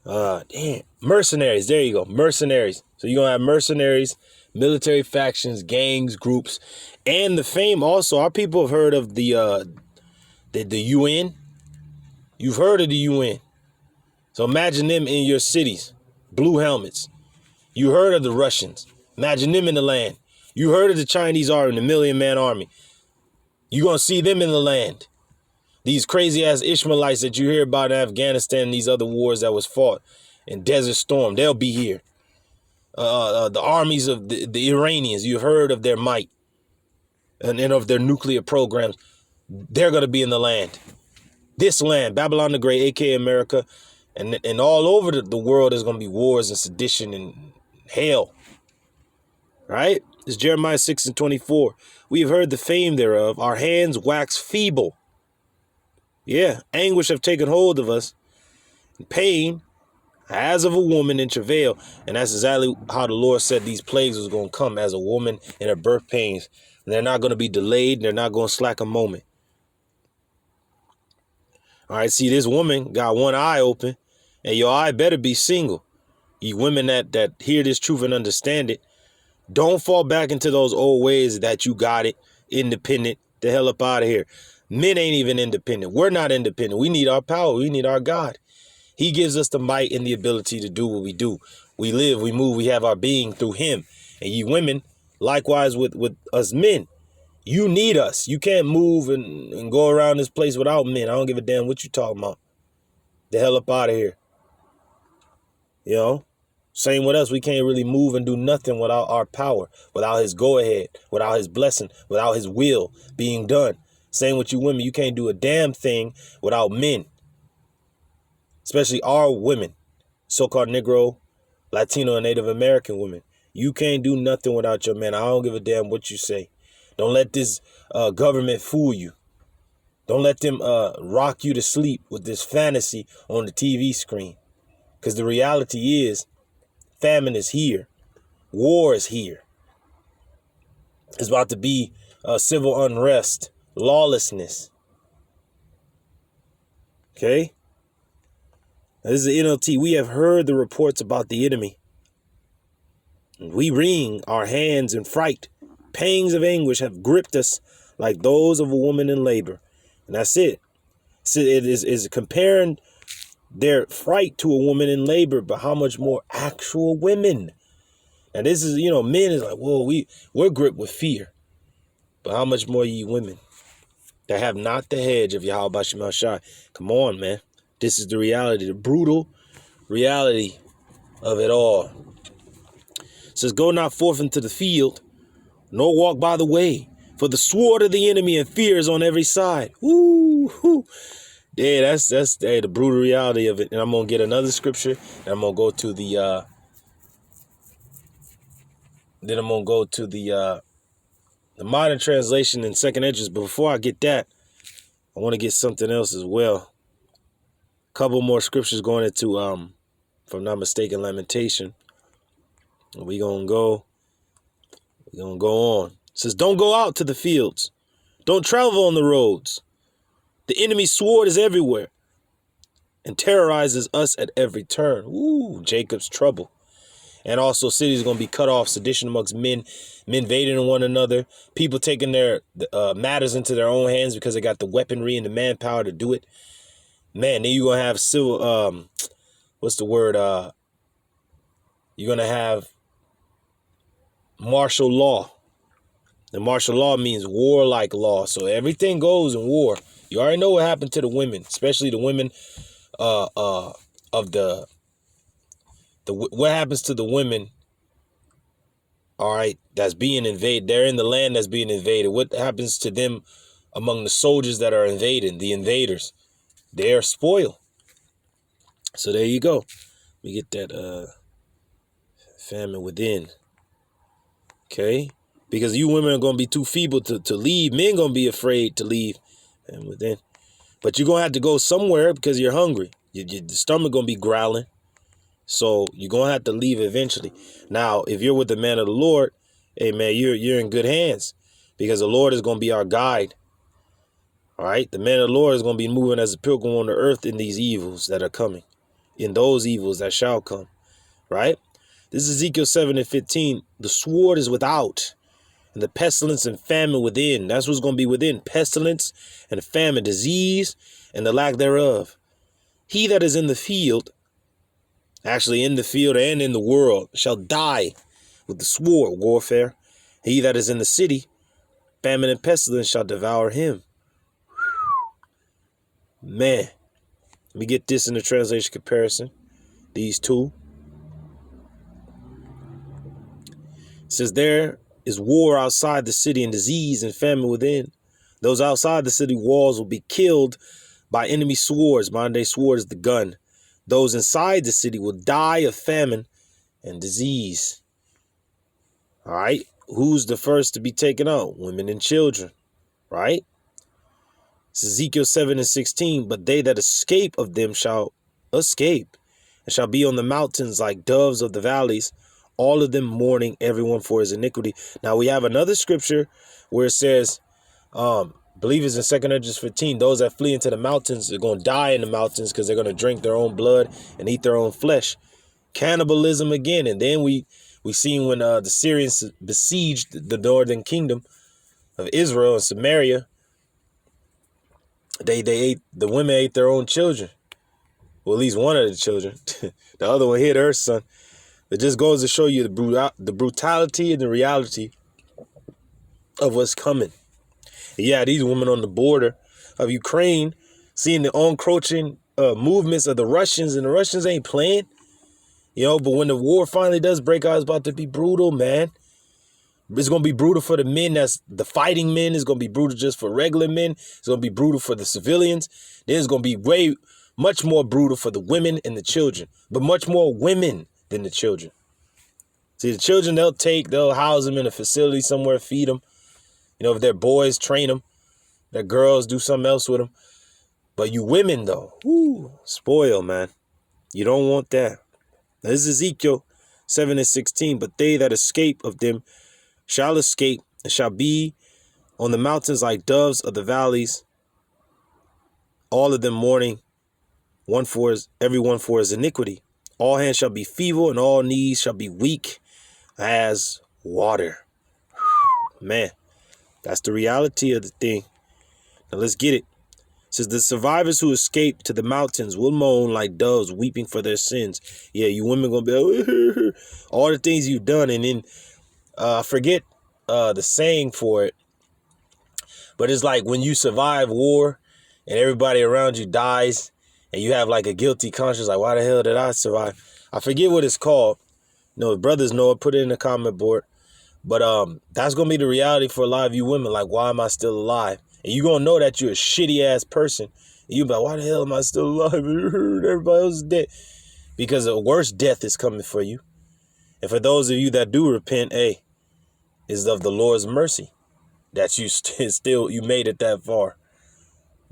Damn, mercenaries. There you go, mercenaries. So you're gonna have mercenaries, military factions, gangs, groups, and the fame. Also, our people have heard of the UN. You've heard of the UN. So imagine them in your cities, blue helmets. You heard of the Russians. Imagine them in the land. You heard of the Chinese army, the million-man army. You're going to see them in the land. These crazy-ass Ishmaelites that you hear about in Afghanistan and these other wars that was fought in Desert Storm, they'll be here. The armies of the Iranians, you've heard of their might and of their nuclear programs. They're going to be in the land. This land, Babylon the Great, a.k.a. America, and all over the world, there's going to be wars and sedition and hell. Right? It's Jeremiah 6:24. We have heard the fame thereof. Our hands wax feeble. Yeah, anguish have taken hold of us. Pain as of a woman in travail. And that's exactly how the Lord said these plagues was going to come, as a woman in her birth pains. And they're not going to be delayed. And they're not going to slack a moment. All right, see, this woman got one eye open, and your eye better be single. You women that hear this truth and understand it, don't fall back into those old ways that you got it, independent, the hell up out of here. Men ain't even independent. We're not independent. We need our power. We need our God. He gives us the might and the ability to do what we do. We live, we move, we have our being through him. And you women, likewise with us men, you need us. You can't move and go around this place without men. I don't give a damn what you talking about. The hell up out of here. You know? Same with us. We can't really move and do nothing without our power, without his go-ahead, without his blessing, without his will being done. Same with you women. You can't do a damn thing without men. Especially our women, so-called Negro, Latino, and Native American women. You can't do nothing without your man. I don't give a damn what you say. Don't let this government fool you. Don't let them rock you to sleep with this fantasy on the TV screen. Because the reality is, famine is here. War is here. It's about to be civil unrest, lawlessness. Okay? Now, this is the NLT. We have heard the reports about the enemy. And we wring our hands in fright. Pangs of anguish have gripped us like those of a woman in labor. And that's it. So it is comparing their fright to a woman in labor, but how much more actual women? And this is, men is like, whoa, we're gripped with fear. But how much more ye women that have not the hedge of YAHAWASHI? Come on, man. This is the reality, the brutal reality of it all. It says, go not forth into the field, nor walk by the way, for the sword of the enemy and fear is on every side. Ooh, yeah, that's the brutal reality of it. And I'm gonna get another scripture, and I'm gonna go to the the modern translation in second entrance. But before I get that, I want to get something else as well. A couple more scriptures going into if I'm not mistaken, Lamentation. We're gonna go on. It says, don't go out to the fields. Don't travel on the roads. The enemy's sword is everywhere and terrorizes us at every turn. Ooh, Jacob's trouble. And also cities are going to be cut off, sedition amongst men invading one another, people taking their matters into their own hands because they got the weaponry and the manpower to do it. Man, then you're going to have civil, what's the word? You're going to have martial law. The martial law means warlike law. So everything goes in war. You already know what happened to the women, especially the women of what happens to the women, all right, that's being invaded. They're in the land that's being invaded. What happens to them among the soldiers that are invading, the invaders? They're spoiled. So there you go. We get that famine within. Okay? Because you women are going to be too feeble to leave. Men going to be afraid to leave. And within. But you're going to have to go somewhere because you're hungry. Your stomach going to be growling. So you're going to have to leave eventually. Now, if you're with the man of the Lord, hey, man, you're in good hands because the Lord is going to be our guide. All right. The man of the Lord is going to be moving as a pilgrim on the earth in these evils that are coming, in those evils that shall come. Right. This is Ezekiel 7:15. The sword is without and the pestilence and famine within. That's what's going to be within. Pestilence and famine, disease and the lack thereof. He that is in the field, actually in the field and in the world, shall die with the sword, warfare. He that is in the city, famine and pestilence shall devour him. Man, let me get this in the translation comparison. These two. It says there is war outside the city and disease and famine within. Those outside the city walls will be killed by enemy swords. Modern day sword is the gun. Those inside the city will die of famine and disease. All right. Who's the first to be taken out? Women and children. Right. It's Ezekiel 7:16. But they that escape of them shall escape and shall be on the mountains like doves of the valleys, all of them mourning, everyone for his iniquity. Now we have another scripture where it says, believe it's in 2 Corinthians 15, those that flee into the mountains are going to die in the mountains because they're going to drink their own blood and eat their own flesh. Cannibalism again. And then we seen when the Syrians besieged the northern kingdom of Israel and Samaria. the women ate their own children. Well, at least one of the children. The other one hit her son. It just goes to show you the brutality and the reality of what's coming. Yeah, these women on the border of Ukraine seeing the encroaching movements of the Russians, and the Russians ain't playing. But when the war finally does break out, it's about to be brutal, man. It's going to be brutal for the men, that's the fighting men. It's going to be brutal just for regular men. It's going to be brutal for the civilians. Then it's going to be much more brutal for the women and the children, but much more women than the children. See, the children, they'll house them in a facility somewhere, feed them. If they're boys, train them. Their girls, do something else with them. But you women, though, spoil, man. You don't want that. Now, this is Ezekiel 7:16. But they that escape of them shall escape, and shall be on the mountains like doves of the valleys, all of them mourning, every one for his iniquity. All hands shall be feeble, and all knees shall be weak as water. Man, that's the reality of the thing. Now let's get it. It says, the survivors who escape to the mountains will moan like doves weeping for their sins. Yeah, you women gonna be like, all the things you've done. And then I forget the saying for it, but it's like when you survive war and everybody around you dies and you have like a guilty conscience, like, why the hell did I survive? I forget what it's called. Brothers know it, put it in the comment board. But that's gonna be the reality for a lot of you women. Like, why am I still alive? And you're gonna know that you're a shitty ass person. And you're like, why the hell am I still alive? Everybody else is dead. Because a worse death is coming for you. And for those of you that do repent, is of the Lord's mercy that you made it that far.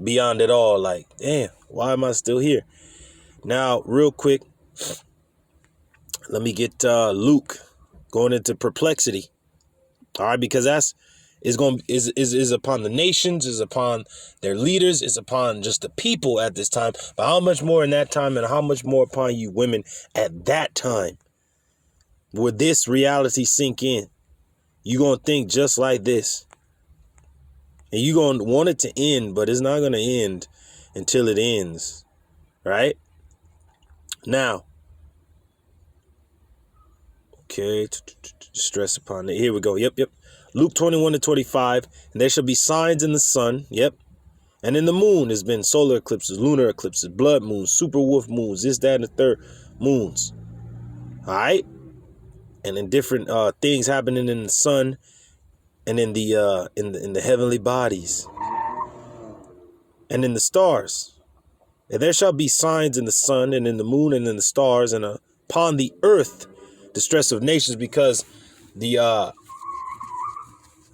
Beyond it all, like, damn, why am I still here? Now, real quick, let me get Luke going into perplexity. All right, because is upon the nations, is upon their leaders, is upon just the people at this time. But how much more in that time, and how much more upon you women at that time? Would this reality sink in? You're going to think just like this. And you're going to want it to end, but it's not going to end until it ends. Right? Now. Okay. Stress upon it. Here we go. Yep. Luke 21:25. And there shall be signs in the sun. Yep. And in the moon, there's been solar eclipses, lunar eclipses, blood moons, super wolf moons, this, that, and the third moons. All right. And in different things happening in the sun and in the heavenly bodies and in the stars. And there shall be signs in the sun and in the moon and in the stars, and upon the earth distress of nations, because the I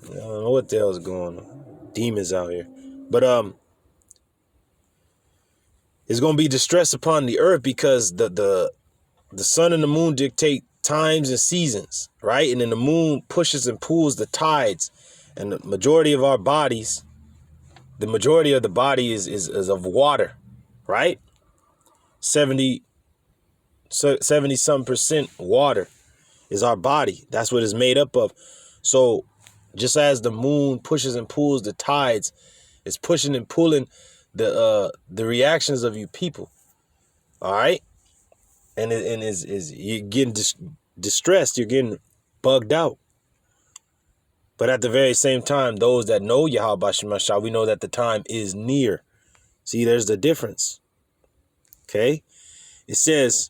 don't know what the hell is going on. Demons out here. But it's gonna be distress upon the earth because the sun and the moon dictate times and seasons, right? And then the moon pushes and pulls the tides, and the majority of our bodies, the majority of the body is of water, right? 70 some percent water is our body. That's what it's made up of. So just as the moon pushes and pulls the tides, it's pushing and pulling the reactions of you people. All right. And you're getting distressed, you're getting bugged out. But at the very same time, those that know YAHAWASHI, we know that the time is near. See, there's the difference. Okay. It says,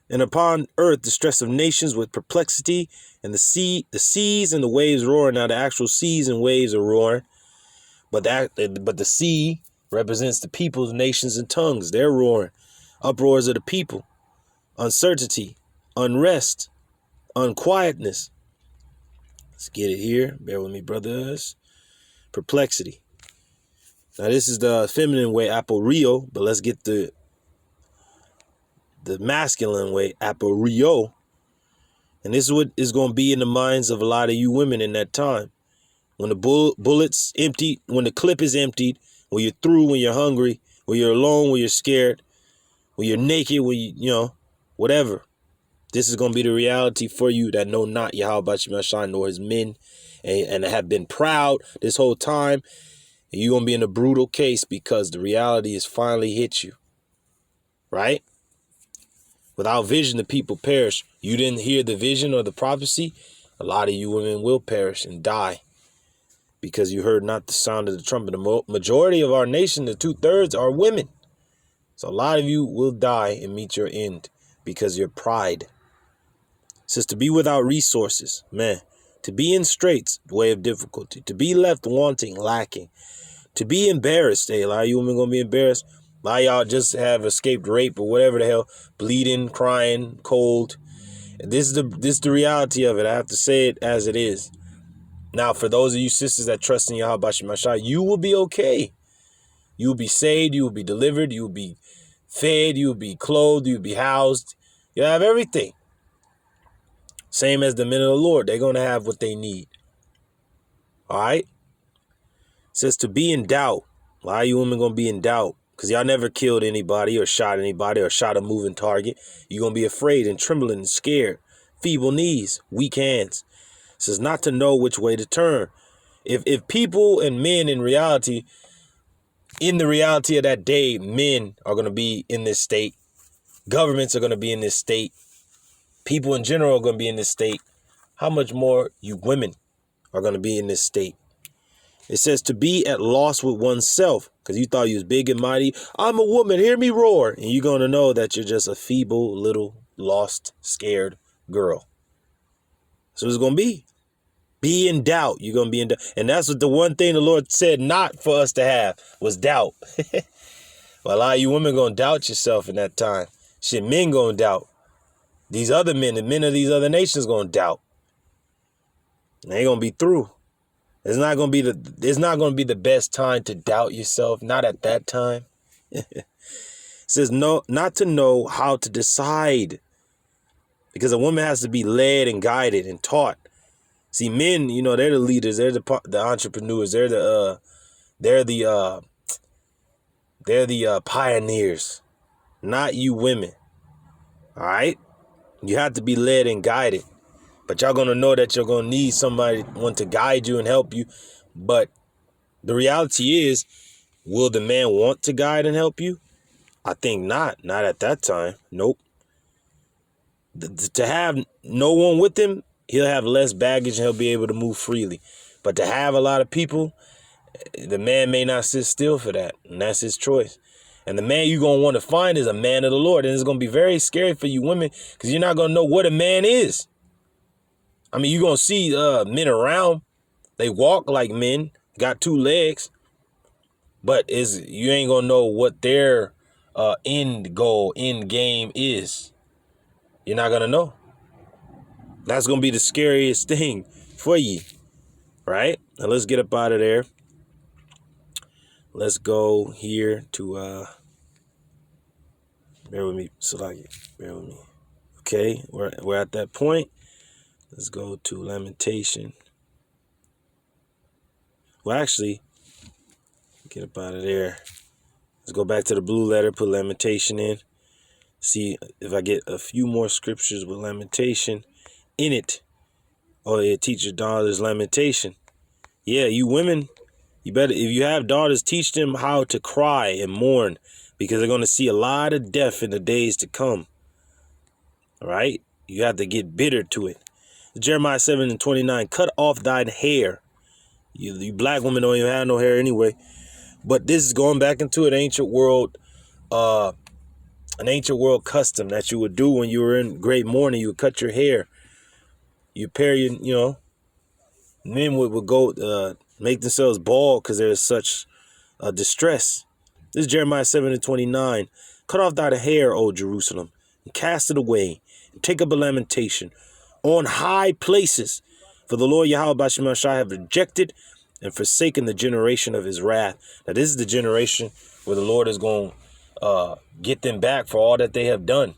and upon earth distress of nations with perplexity, and the seas and the waves roaring. Now the actual seas and waves are roaring, but the sea represents the peoples, nations, and tongues. They're roaring. Uproars of the people. Uncertainty, unrest, unquietness. Let's get it here. Bear with me, brothers. Perplexity. Now this is the feminine way, aporio, but let's get the masculine way, aporio. And this is what is going to be in the minds of a lot of you women in that time. When the bullet's emptied, when the clip is emptied, when you're through, when you're hungry, when you're alone, when you're scared, when you're naked, when you whatever. This is going to be the reality for you that know not YAHAWASHI nor his men, and have been proud this whole time And you're going to be in a brutal case because the reality has finally hit you. Right? Without vision, the people perish. You didn't hear the vision or the prophecy. A lot of you women will perish and die because you heard not the sound of the trumpet. The majority of our nation, the 2/3, are women. So a lot of you will die and meet your end because of your pride. It says to be without resources, man. To be in straits, the way of difficulty. To be left wanting, lacking. To be embarrassed. Hey, a lot of you women going to be embarrassed. A lot of y'all just have escaped rape or whatever the hell. Bleeding, crying, cold. This is the reality of it. I have to say it as it is. Now, for those of you sisters that trust in YAHAWASHI, you will be okay. You will be saved. You will be delivered. You will be fed. You will be clothed. You will be housed. You'll have everything. Same as the men of the Lord. They're going to have what they need. All right? It says to be in doubt. A lot of you women going to be in doubt because y'all never killed anybody or shot a moving target. You're going to be afraid and trembling and scared. Feeble knees, weak hands. It says not to know which way to turn. If people and men in the reality of that day, men are going to be in this state. Governments are going to be in this state. People in general are going to be in this state. How much more you women are going to be in this state? It says to be at loss with oneself because you thought you was big and mighty. I'm a woman. Hear me roar. And you're going to know that you're just a feeble, little, lost, scared girl. So it's going to be. Be in doubt. You're going to be in doubt. And that's what the one thing the Lord said not for us to have was doubt. Well, a lot of you women going to doubt yourself in that time. Shit, men going to doubt. These other men, the men of these other nations going to doubt. And they going to be through. It's not going to be the best time to doubt yourself. Not at that time. It says no, not to know how to decide. Because a woman has to be led and guided and taught. See, men, you know, they're the leaders. They're the entrepreneurs. They're the pioneers. Not you women. All right? You have to be led and guided. But y'all going to know that you're going to need somebody to guide you and help you. But the reality is, will the man want to guide and help you? I think not. Not at that time. Nope. To have no one with him, he'll have less baggage and he'll be able to move freely. But to have a lot of people, the man may not sit still for that. And that's his choice. And the man you're going to want to find is a man of the Lord. And it's going to be very scary for you women because you're not going to know what a man is. I mean, you're going to see men around. They walk like men, got 2 legs. But you ain't going to know what their end goal, end game is. You're not going to know. That's going to be the scariest thing for you. Right? Now let's get up out of there. Let's go here to, bear with me, Salaki, bear with me. Okay, we're at that point. Let's go to Lamentation. Well, actually, get up out of there. Let's go back to the blue letter, put Lamentation in. See if I get a few more scriptures with Lamentation in it. Oh, yeah, teach your daughters Lamentation. Yeah, you women, you better, if you have daughters, teach them how to cry and mourn because they're going to see a lot of death in the days to come. All right? You have to get bitter to it. Jeremiah 7:29, cut off thine hair. You black women don't even have no hair anyway. But this is going back into an ancient world custom that you would do when you were in great mourning. You would cut your hair. You pair your, men would go make themselves bald because there's such distress. This is Jeremiah 7:29. Cut off thy hair, O Jerusalem, and cast it away, and take up a lamentation on high places. For the Lord YAHAWASHI have rejected and forsaken the generation of his wrath. Now this is the generation where the Lord is going to get them back for all that they have done.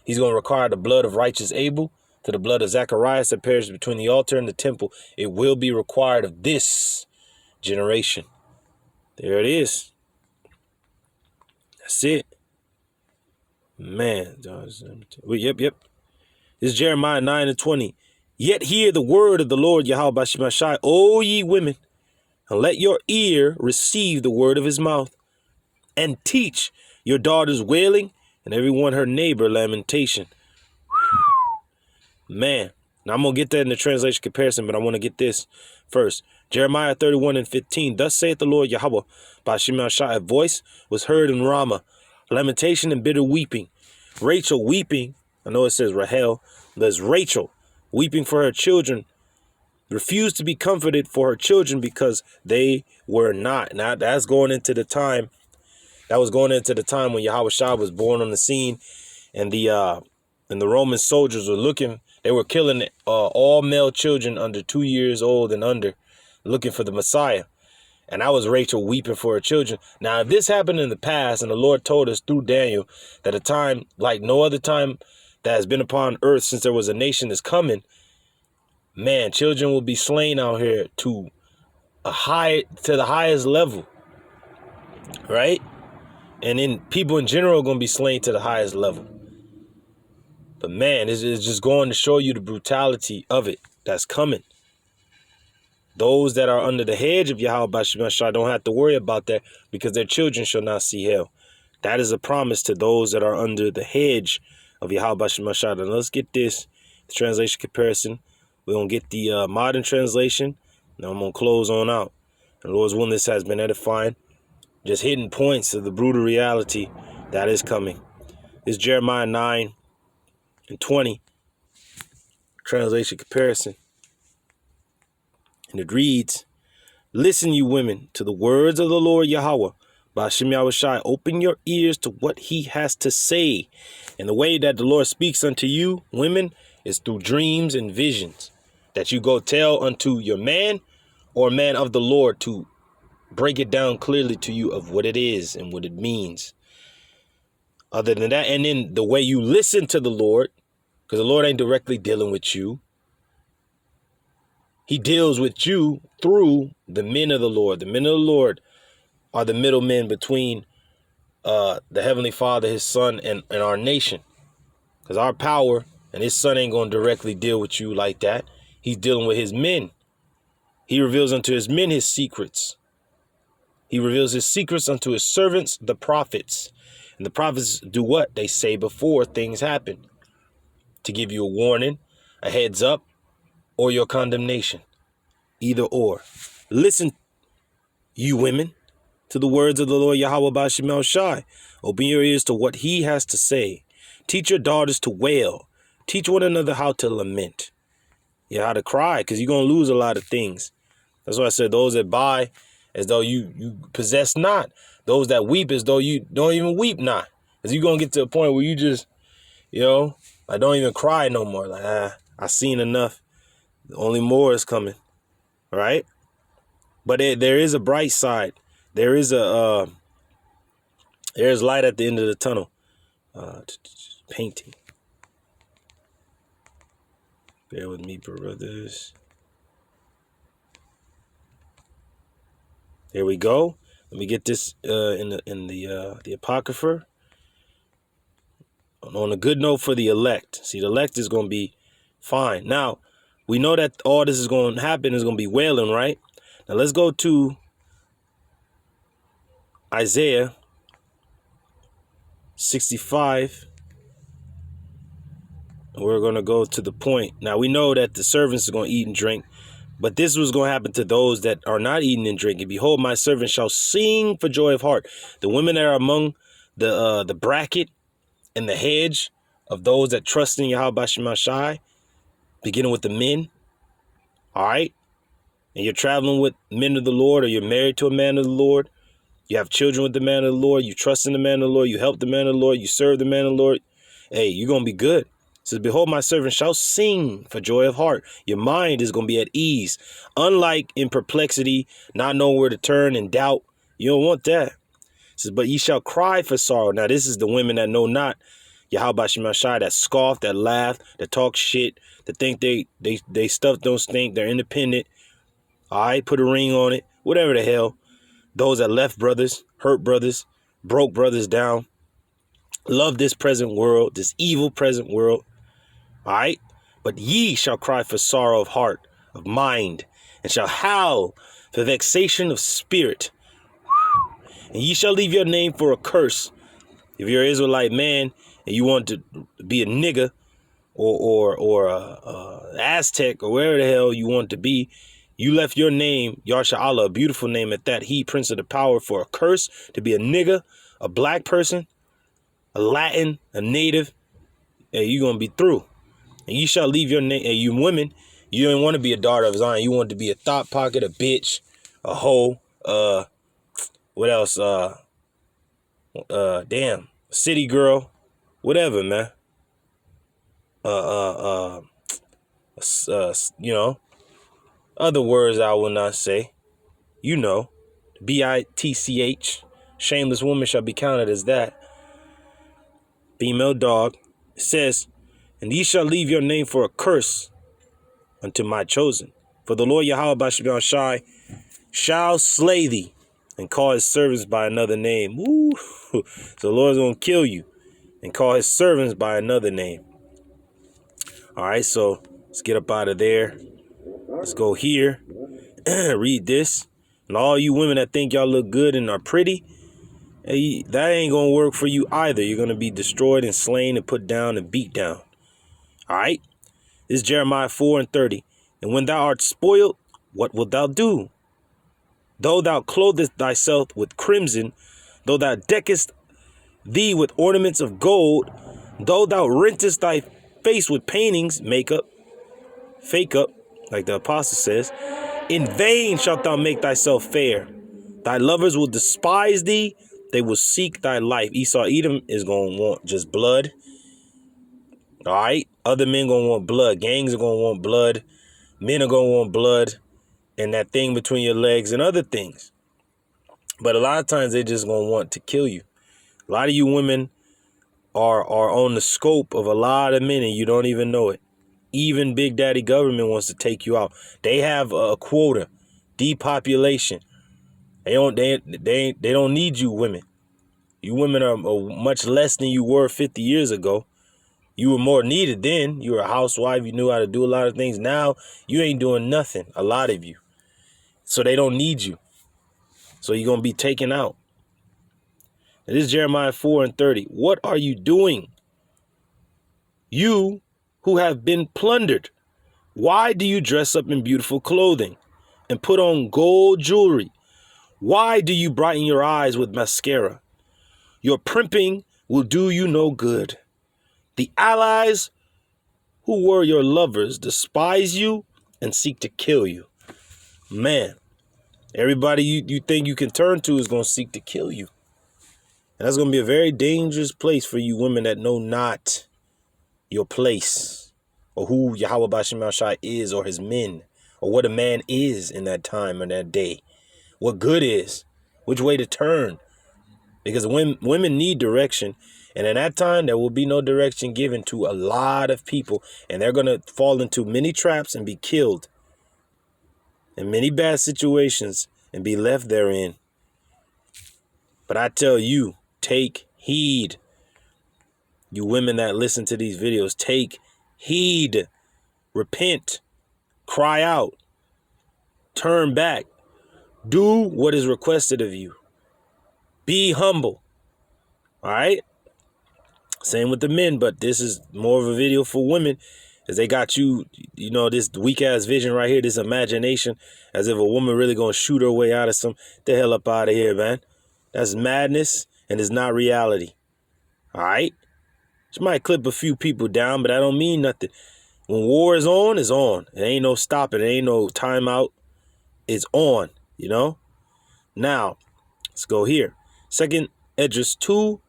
He's going to require the blood of righteous Abel to the blood of Zacharias that perished between the altar and the temple. It will be required of this generation. There it is. That's it. Man. Yep. This is Jeremiah 9:20. Yet hear the word of the Lord YAHAWASHI, O ye women. and let your ear receive the word of his mouth, and teach your daughters wailing, and everyone her neighbor lamentation. Man, now I'm going to get that in the translation comparison, but I want to get this first. Jeremiah 31:15. Thus saith the Lord Yahawah, BAHASHAM, a voice was heard in Ramah, lamentation and bitter weeping. Rachel weeping. I know it says Rahel. There's Rachel weeping for her children, refused to be comforted for her children because they were not. Now that's going into the time. That was going into the time when YAHAWASHI was born on the scene, and the Roman soldiers were looking. They were killing all male children under 2 years old and under, looking for the Messiah. And that was Rachel weeping for her children. Now, if this happened in the past, and the Lord told us through Daniel that a time like no other time that has been upon earth since there was a nation is coming, man, children will be slain out here to the highest level, right? And then people in general are going to be slain to the highest level. But man, it's just going to show you the brutality of it that's coming. Those that are under the hedge of YAHAWAH don't have to worry about that, because their children shall not see hell. That is a promise to those that are under the hedge of YAHAWAH. Now let's get this translation comparison. We're going to get the modern translation. Now I'm going to close on out. And Lord's willing, this has been edifying. Just hitting points of the brutal reality that is coming. It's Jeremiah 9:20. Translation comparison. And it reads, listen, you women, to the words of the Lord Yahawah. BAHASHAM YAHWASHI, open your ears to what he has to say. And the way that the Lord speaks unto you, women, is through dreams and visions that you go tell unto your man or man of the Lord to break it down clearly to you of what it is and what it means. Other than that, and then the way you listen to the Lord, because the Lord ain't directly dealing with you. He deals with you through the men of the Lord. The men of the Lord are the middlemen between the Heavenly Father, his Son, and our nation. Because our power and his Son ain't going to directly deal with you like that. He's dealing with his men. He reveals unto his men his secrets. He reveals his secrets unto his servants, the prophets. And the prophets do what? They say before things happen, to give you a warning, a heads up, or your condemnation. Either or. Listen, you women, to the words of the Lord Yahawah BAHASHAM YAHWASHI. Open your ears to what he has to say. Teach your daughters to wail. Teach one another how to lament. Yeah, how to cry, because you're going to lose a lot of things. That's why I said those that buy as though you possess not. Those that weep as though you don't even weep not. Because you're going to get to a point where you just, I don't even cry no more. Like, I seen enough. Only more is coming. Right? But there is a bright side. There is there's light at the end of the tunnel. Painting. Bear with me, brothers. There we go. Let me get this in the Apocrypha. On a good note for the elect. See, the elect is going to be fine. Now, we know that all this is going to happen is going to be wailing, right? Now, let's go to Isaiah 65. We're going to go to the point. Now, we know that the servants are going to eat and drink, but this was going to happen to those that are not eating and drinking. Behold, my servants shall sing for joy of heart. The women that are among the bracket and the hedge of those that trust in YAHAWASHI, beginning with the men, all right? And you're traveling with men of the Lord, or you're married to a man of the Lord. You have children with the man of the Lord. You trust in the man of the Lord. You help the man of the Lord. You serve the man of the Lord. Hey, you're going to be good. It says, behold, my servant shall sing for joy of heart. Your mind is going to be at ease. Unlike in perplexity, not knowing where to turn, and doubt. You don't want that. It says, but ye shall cry for sorrow. Now, this is the women that know not YAHAWASHI, that scoff, that laugh, that talk shit, that think they stuff don't stink. They're independent. All right, put a ring on it. Whatever the hell. Those that left brothers, hurt brothers, broke brothers down. Love this present world, this evil present world. All right. But ye shall cry for sorrow of heart. of mind, and shall howl for vexation of spirit. And ye shall leave your name for a curse. If you're an Israelite man and you want to be a nigga or Aztec or wherever the hell you want to be, you left your name, YAHAWAH, a beautiful name at that, he, Prince of the Power, for a curse, to be a nigga, a black person, a Latin, a native. Hey, you're going to be through. And you shall leave your name. And you women, you don't want to be a daughter of Zion. You want to be a thought pocket, a bitch, a hoe, what else? Damn, city girl, whatever, man. You know, other words I will not say. You know, BITCH. Shameless woman shall be counted as that. Female dog. It says, and ye shall leave your name for a curse unto my chosen. For the Lord YAHAWAH shall slay thee and call his servants by another name. Woo. So the Lord's going to kill you and call his servants by another name. All right, so let's get up out of there. Let's go here. Read this. And all you women that think y'all look good and are pretty, hey, that ain't going to work for you either. You're going to be destroyed and slain and put down and beat down. All right. This is Jeremiah 4:30. And when thou art spoiled, what wilt thou do? Though thou clothest thyself with crimson, though thou deckest thee with ornaments of gold, though thou rentest thy face with paintings, makeup, fake up, like the apostle says, in vain shalt thou make thyself fair. Thy lovers will despise thee. They will seek thy life. Esau, Edom is going to want just blood. All right. Other men going to want blood. Gangs are going to want blood. Men are going to want blood. And that thing between your legs and other things. But a lot of times they're just going to want to kill you. A lot of you women are on the scope of a lot of men and you don't even know it. Even Big Daddy government wants to take you out. They have a quota, depopulation. They don't need you women. You women are much less than you were 50 years ago. You were more needed then. You were a housewife. You knew how to do a lot of things. Now you ain't doing nothing. A lot of you. So they don't need you. So you're going to be taken out. And this is Jeremiah 4:30. What are you doing? You who have been plundered. Why do you dress up in beautiful clothing and put on gold jewelry? Why do you brighten your eyes with mascara? Your primping will do you no good. The allies who were your lovers despise you and seek to kill you. Man, everybody you think you can turn to is going to seek to kill you. And that's going to be a very dangerous place for you women that know not your place or who YAHAWAH is or his men or what a man is in that time and that day. What good is, which way to turn. Because women need direction. And in that time, there will be no direction given to a lot of people. And they're going to fall into many traps and be killed in many bad situations and be left therein. But I tell you, take heed. You women that listen to these videos, take heed. Repent. Cry out. Turn back. Do what is requested of you. Be humble. All right? Same with the men, but this is more of a video for women as they got you, you know, this weak ass vision right here, this imagination as if a woman really going to shoot her way out of some, the hell up out of here, man. That's madness and it's not reality. All right? She might clip a few people down, but that don't mean nothing. When war is on, it's on. It ain't no stopping. It ain't no timeout. It's on, you know? Now, let's go here. 2 Esdras 2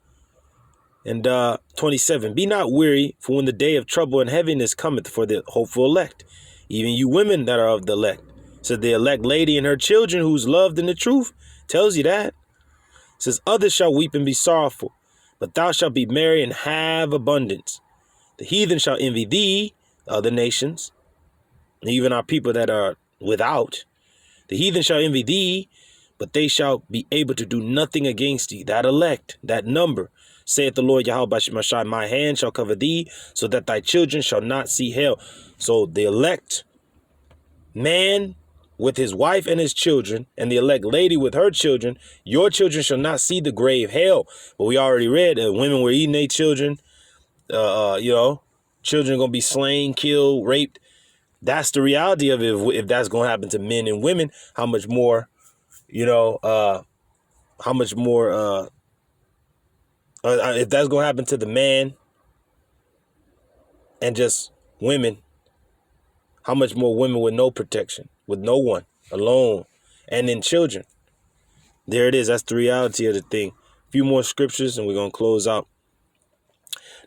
and 27. Be not weary, for when the day of trouble and heaviness cometh for the hopeful elect, even you women that are of the elect. Says the elect lady and her children who's loved in the truth. Tells you that. Says others shall weep and be sorrowful, but thou shalt be merry and have abundance. The heathen shall envy thee, other nations, and even our people that are without. The heathen shall envy thee, but they shall be able to do nothing against thee. That elect, that number, saith the Lord YAHAWAH, my hand shall cover thee, so that thy children shall not see hell. So the elect man with his wife and his children, and the elect lady with her children, your children shall not see the grave hell. But we already read that women were eating their children. Children going to be slain, killed, raped. That's the reality of it. If that's going to happen to men and women, how much more, if that's going to happen to the man and just women, how much more women with no protection, with no one, alone, and then children. There it is. That's the reality of the thing. A few more scriptures and we're going to close out.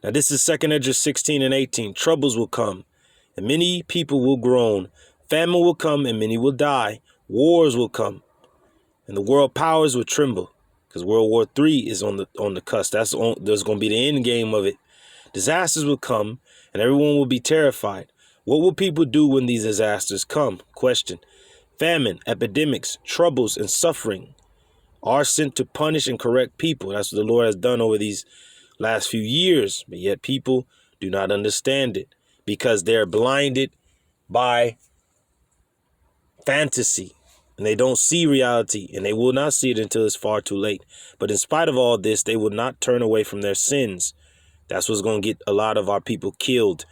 Now this is 2nd Esdras 16 and 18. Troubles will come and many people will groan. Famine will come and many will die. Wars will come and the world powers will tremble, because World War III is on the cusp. There's going to be the end game of it. Disasters will come and everyone will be terrified. What will people do when these disasters come? Question. Famine, epidemics, troubles, and suffering are sent to punish and correct people. That's what the Lord has done over these last few years. But yet people do not understand it because they're blinded by fantasy and they don't see reality, and they will not see it until it's far too late. But in spite of all this, they will not turn away from their sins. That's what's going to get a lot of our people killed.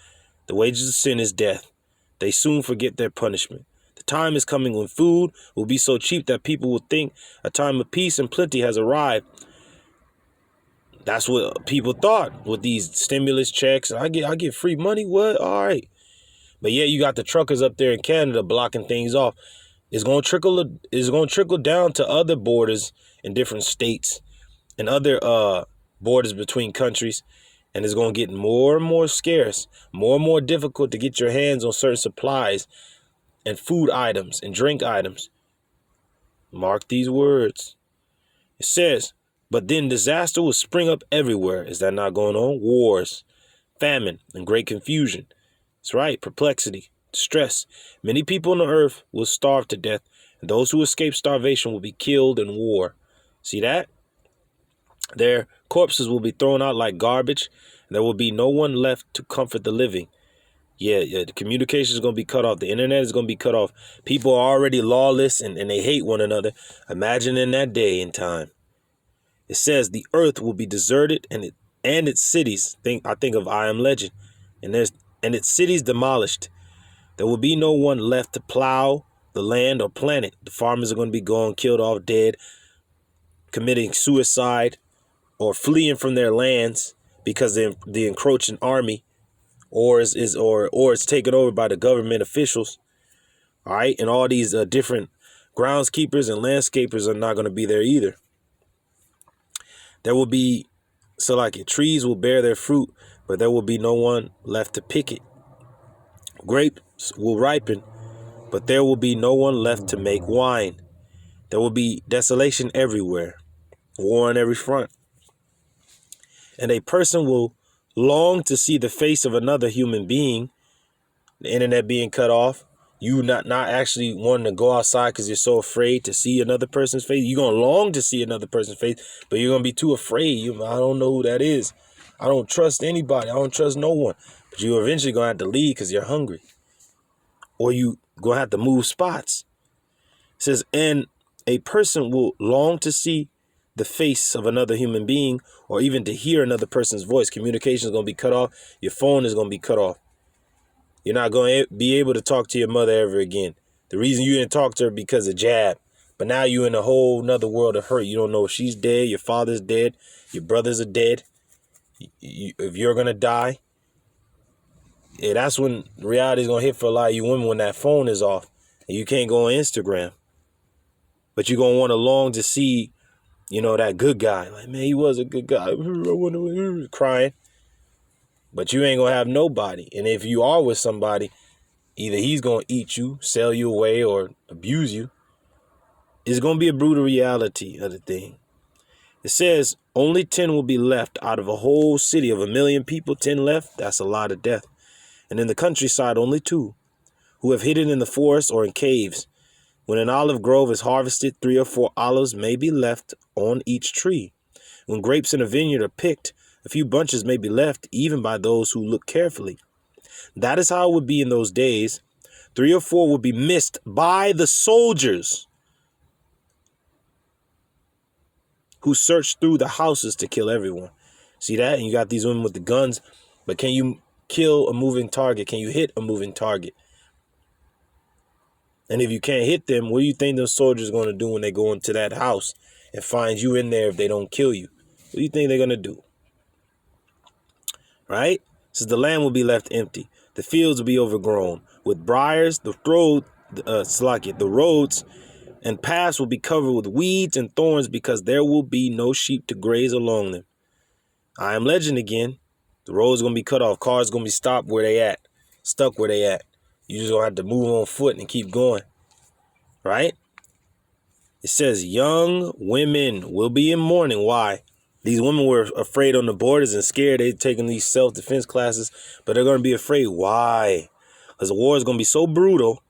The wages of sin is death. They soon forget their punishment. The time is coming when food will be so cheap that people will think a time of peace and plenty has arrived. That's what people thought with these stimulus checks. I get free money. What? All right. But yeah, you got the truckers up there in Canada blocking things off. It's going to trickle down to other borders in different states and other borders between countries. And it's going to get more and more scarce, more and more difficult to get your hands on certain supplies and food items and drink items. Mark these words. It says, but then disaster will spring up everywhere. Is that not going on? Wars, famine, and great confusion. That's right. Perplexity, distress. Many people on the earth will starve to death, and those who escape starvation will be killed in war. See that? Their corpses will be thrown out like garbage. And there will be no one left to comfort the living. Yeah, the communication is going to be cut off. The internet is going to be cut off. People are already lawless and they hate one another. Imagine in that day and time. It says the earth will be deserted and its cities. I think of I Am Legend. And its cities demolished. There will be no one left to plow the land or plant it. The farmers are going to be gone, killed off, dead, committing suicide, or fleeing from their lands because the encroaching army or it's taken over by the government officials. All right. And all these different groundskeepers and landscapers are not going to be there either. There will be, trees will bear their fruit, but there will be no one left to pick it. Grapes will ripen, but there will be no one left to make wine. There will be desolation everywhere, war on every front. And a person will long to see the face of another human being, the internet being cut off, you not actually wanting to go outside because you're so afraid to see another person's face. You're going to long to see another person's face, but you're going to be too afraid. I don't know who that is. I don't trust anybody. I don't trust no one. But you're eventually going to have to leave because you're hungry. Or you going to have to move spots. It says, and a person will long to see the face of another human being, or even to hear another person's voice. Communication is going to be cut off. Your phone is going to be cut off. You're not going to be able to talk to your mother ever again. The reason you didn't talk to her because of jab. But now you're in a whole nother world of hurt. You don't know if she's dead, your father's dead, your brothers are dead. If you're going to die. Yeah, that's when reality is going to hit for a lot of you women, when that phone is off and you can't go on Instagram. But you're going to want to long to see, that good guy. Like, man, he was a good guy. Crying. But you ain't going to have nobody. And if you are with somebody, either he's going to eat you, sell you away, or abuse you. It's going to be a brutal reality of the thing. It says only 10 will be left out of a whole city of 1 million people. 10 left. That's a lot of death. And in the countryside, only 2 who have hidden in the forest or in caves. When an olive grove is harvested, 3 or 4 olives may be left on each tree. When grapes in a vineyard are picked, a few bunches may be left, even by those who look carefully. That is how it would be in those days. 3 or 4 will be missed by the soldiers who search through the houses to kill everyone. See that? And you got these women with the guns, but can you kill a moving target? Can you hit a moving target? And if you can't hit them, what do you think those soldiers are going to do when they go into that house and find you in there if they don't kill you? What do you think they're going to do? Right? Says the land will be left empty. The fields will be overgrown with briars. The roads and paths will be covered with weeds and thorns because there will be no sheep to graze along them. I am legend again. The road's going to be cut off. Cars going to be stopped where they at. Stuck where they at. You just going to have to move on foot and keep going. Right? It says young women will be in mourning. Why? These women were afraid on the borders and scared. They're taking these self-defense classes, but they're going to be afraid. Why? Because the war is going to be so brutal.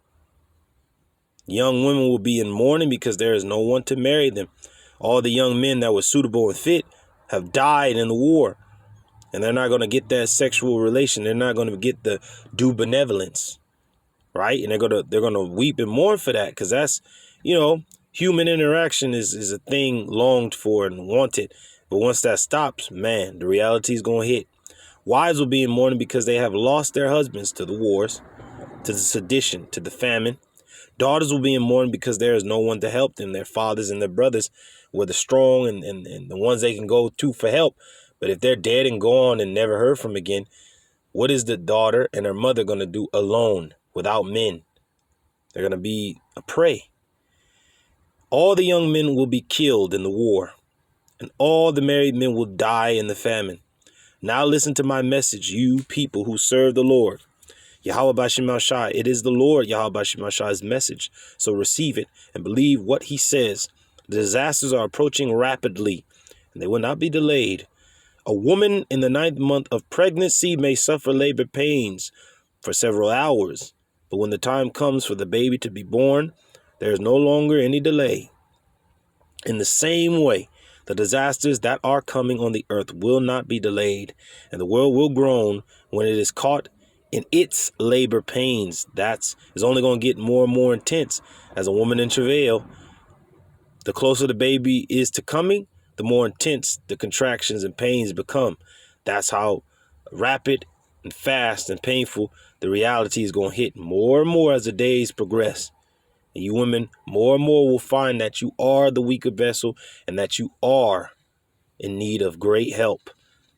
Young women will be in mourning because there is no one to marry them. All the young men that were suitable and fit have died in the war. And they're not going to get that sexual relation. They're not going to get the due benevolence. Right? And they're going to weep and mourn for that because that's, human interaction is a thing longed for and wanted. But once that stops, man, the reality is going to hit. Wives will be in mourning because they have lost their husbands to the wars, to the sedition, to the famine. Daughters will be in mourning because there is no one to help them. Their fathers and their brothers were the strong and the ones they can go to for help. But if they're dead and gone and never heard from again, what is the daughter and her mother going to do alone without men? They're going to be a prey. All the young men will be killed in the war, and all the married men will die in the famine. Now listen to my message, you people who serve the Lord. YAHAWASHI, it is the Lord YAHAWASHI's message. So receive it and believe what he says. The disasters are approaching rapidly, and they will not be delayed. A woman in the 9th month of pregnancy may suffer labor pains for several hours, but when the time comes for the baby to be born, there is no longer any delay. In the same way, the disasters that are coming on the earth will not be delayed, and the world will groan when it is caught in its labor pains. That's only going to get more and more intense as a woman in travail. The closer the baby is to coming, the more intense the contractions and pains become. That's how rapid and fast and painful the reality is going to hit more and more as the days progress. And you women, more and more will find that you are the weaker vessel and that you are in need of great help.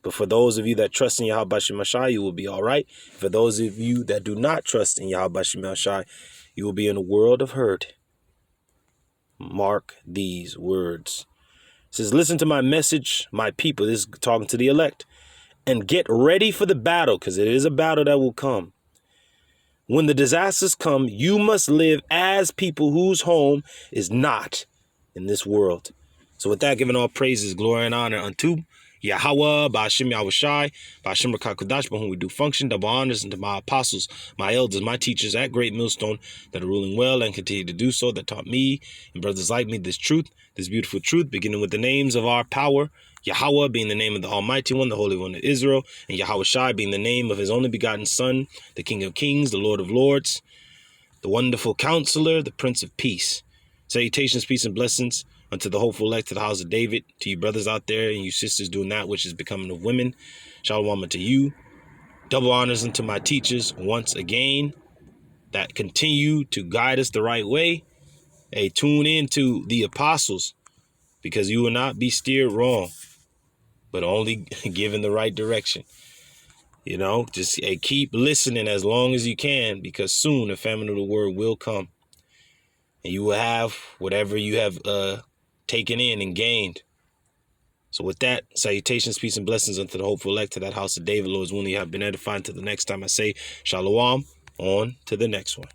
But for those of you that trust in YAHAWASHI, you will be all right. For those of you that do not trust in YAHAWASHI, you will be in a world of hurt. Mark these words. It says, listen to my message, my people. This is talking to the elect. And get ready for the battle, because it is a battle that will come. When the disasters come, you must live as people whose home is not in this world. So with that, giving all praises, glory, and honor unto YAHAWAH, BAHASHAM, YAHWASHI, BAHASHAM, QADASH, by whom we do function. Double honors unto my apostles, my elders, my teachers at Great Millstone that are ruling well and continue to do so, that taught me and brothers like me this truth, this beautiful truth, beginning with the names of our power. YAHAWAH being the name of the Almighty One, the Holy One of Israel, and YAHWASHI being the name of his only begotten Son, the King of Kings, the Lord of Lords, the Wonderful Counselor, the Prince of Peace. Salutations, peace, and blessings unto the hopeful elect to the house of David, to you brothers out there and you sisters doing that which is becoming of women. Shalawam unto you. Double honors unto my teachers once again that continue to guide us the right way. Hey, tune in to the apostles, because you will not be steered wrong, but only given the right direction. Just keep listening as long as you can, because soon the famine of the word will come. And you will have whatever you have taken in and gained. So with that, salutations, peace, and blessings unto the hopeful elect to that house of David. Lord's willing, you have been edified. Until the next time I say shalom, on to the next one.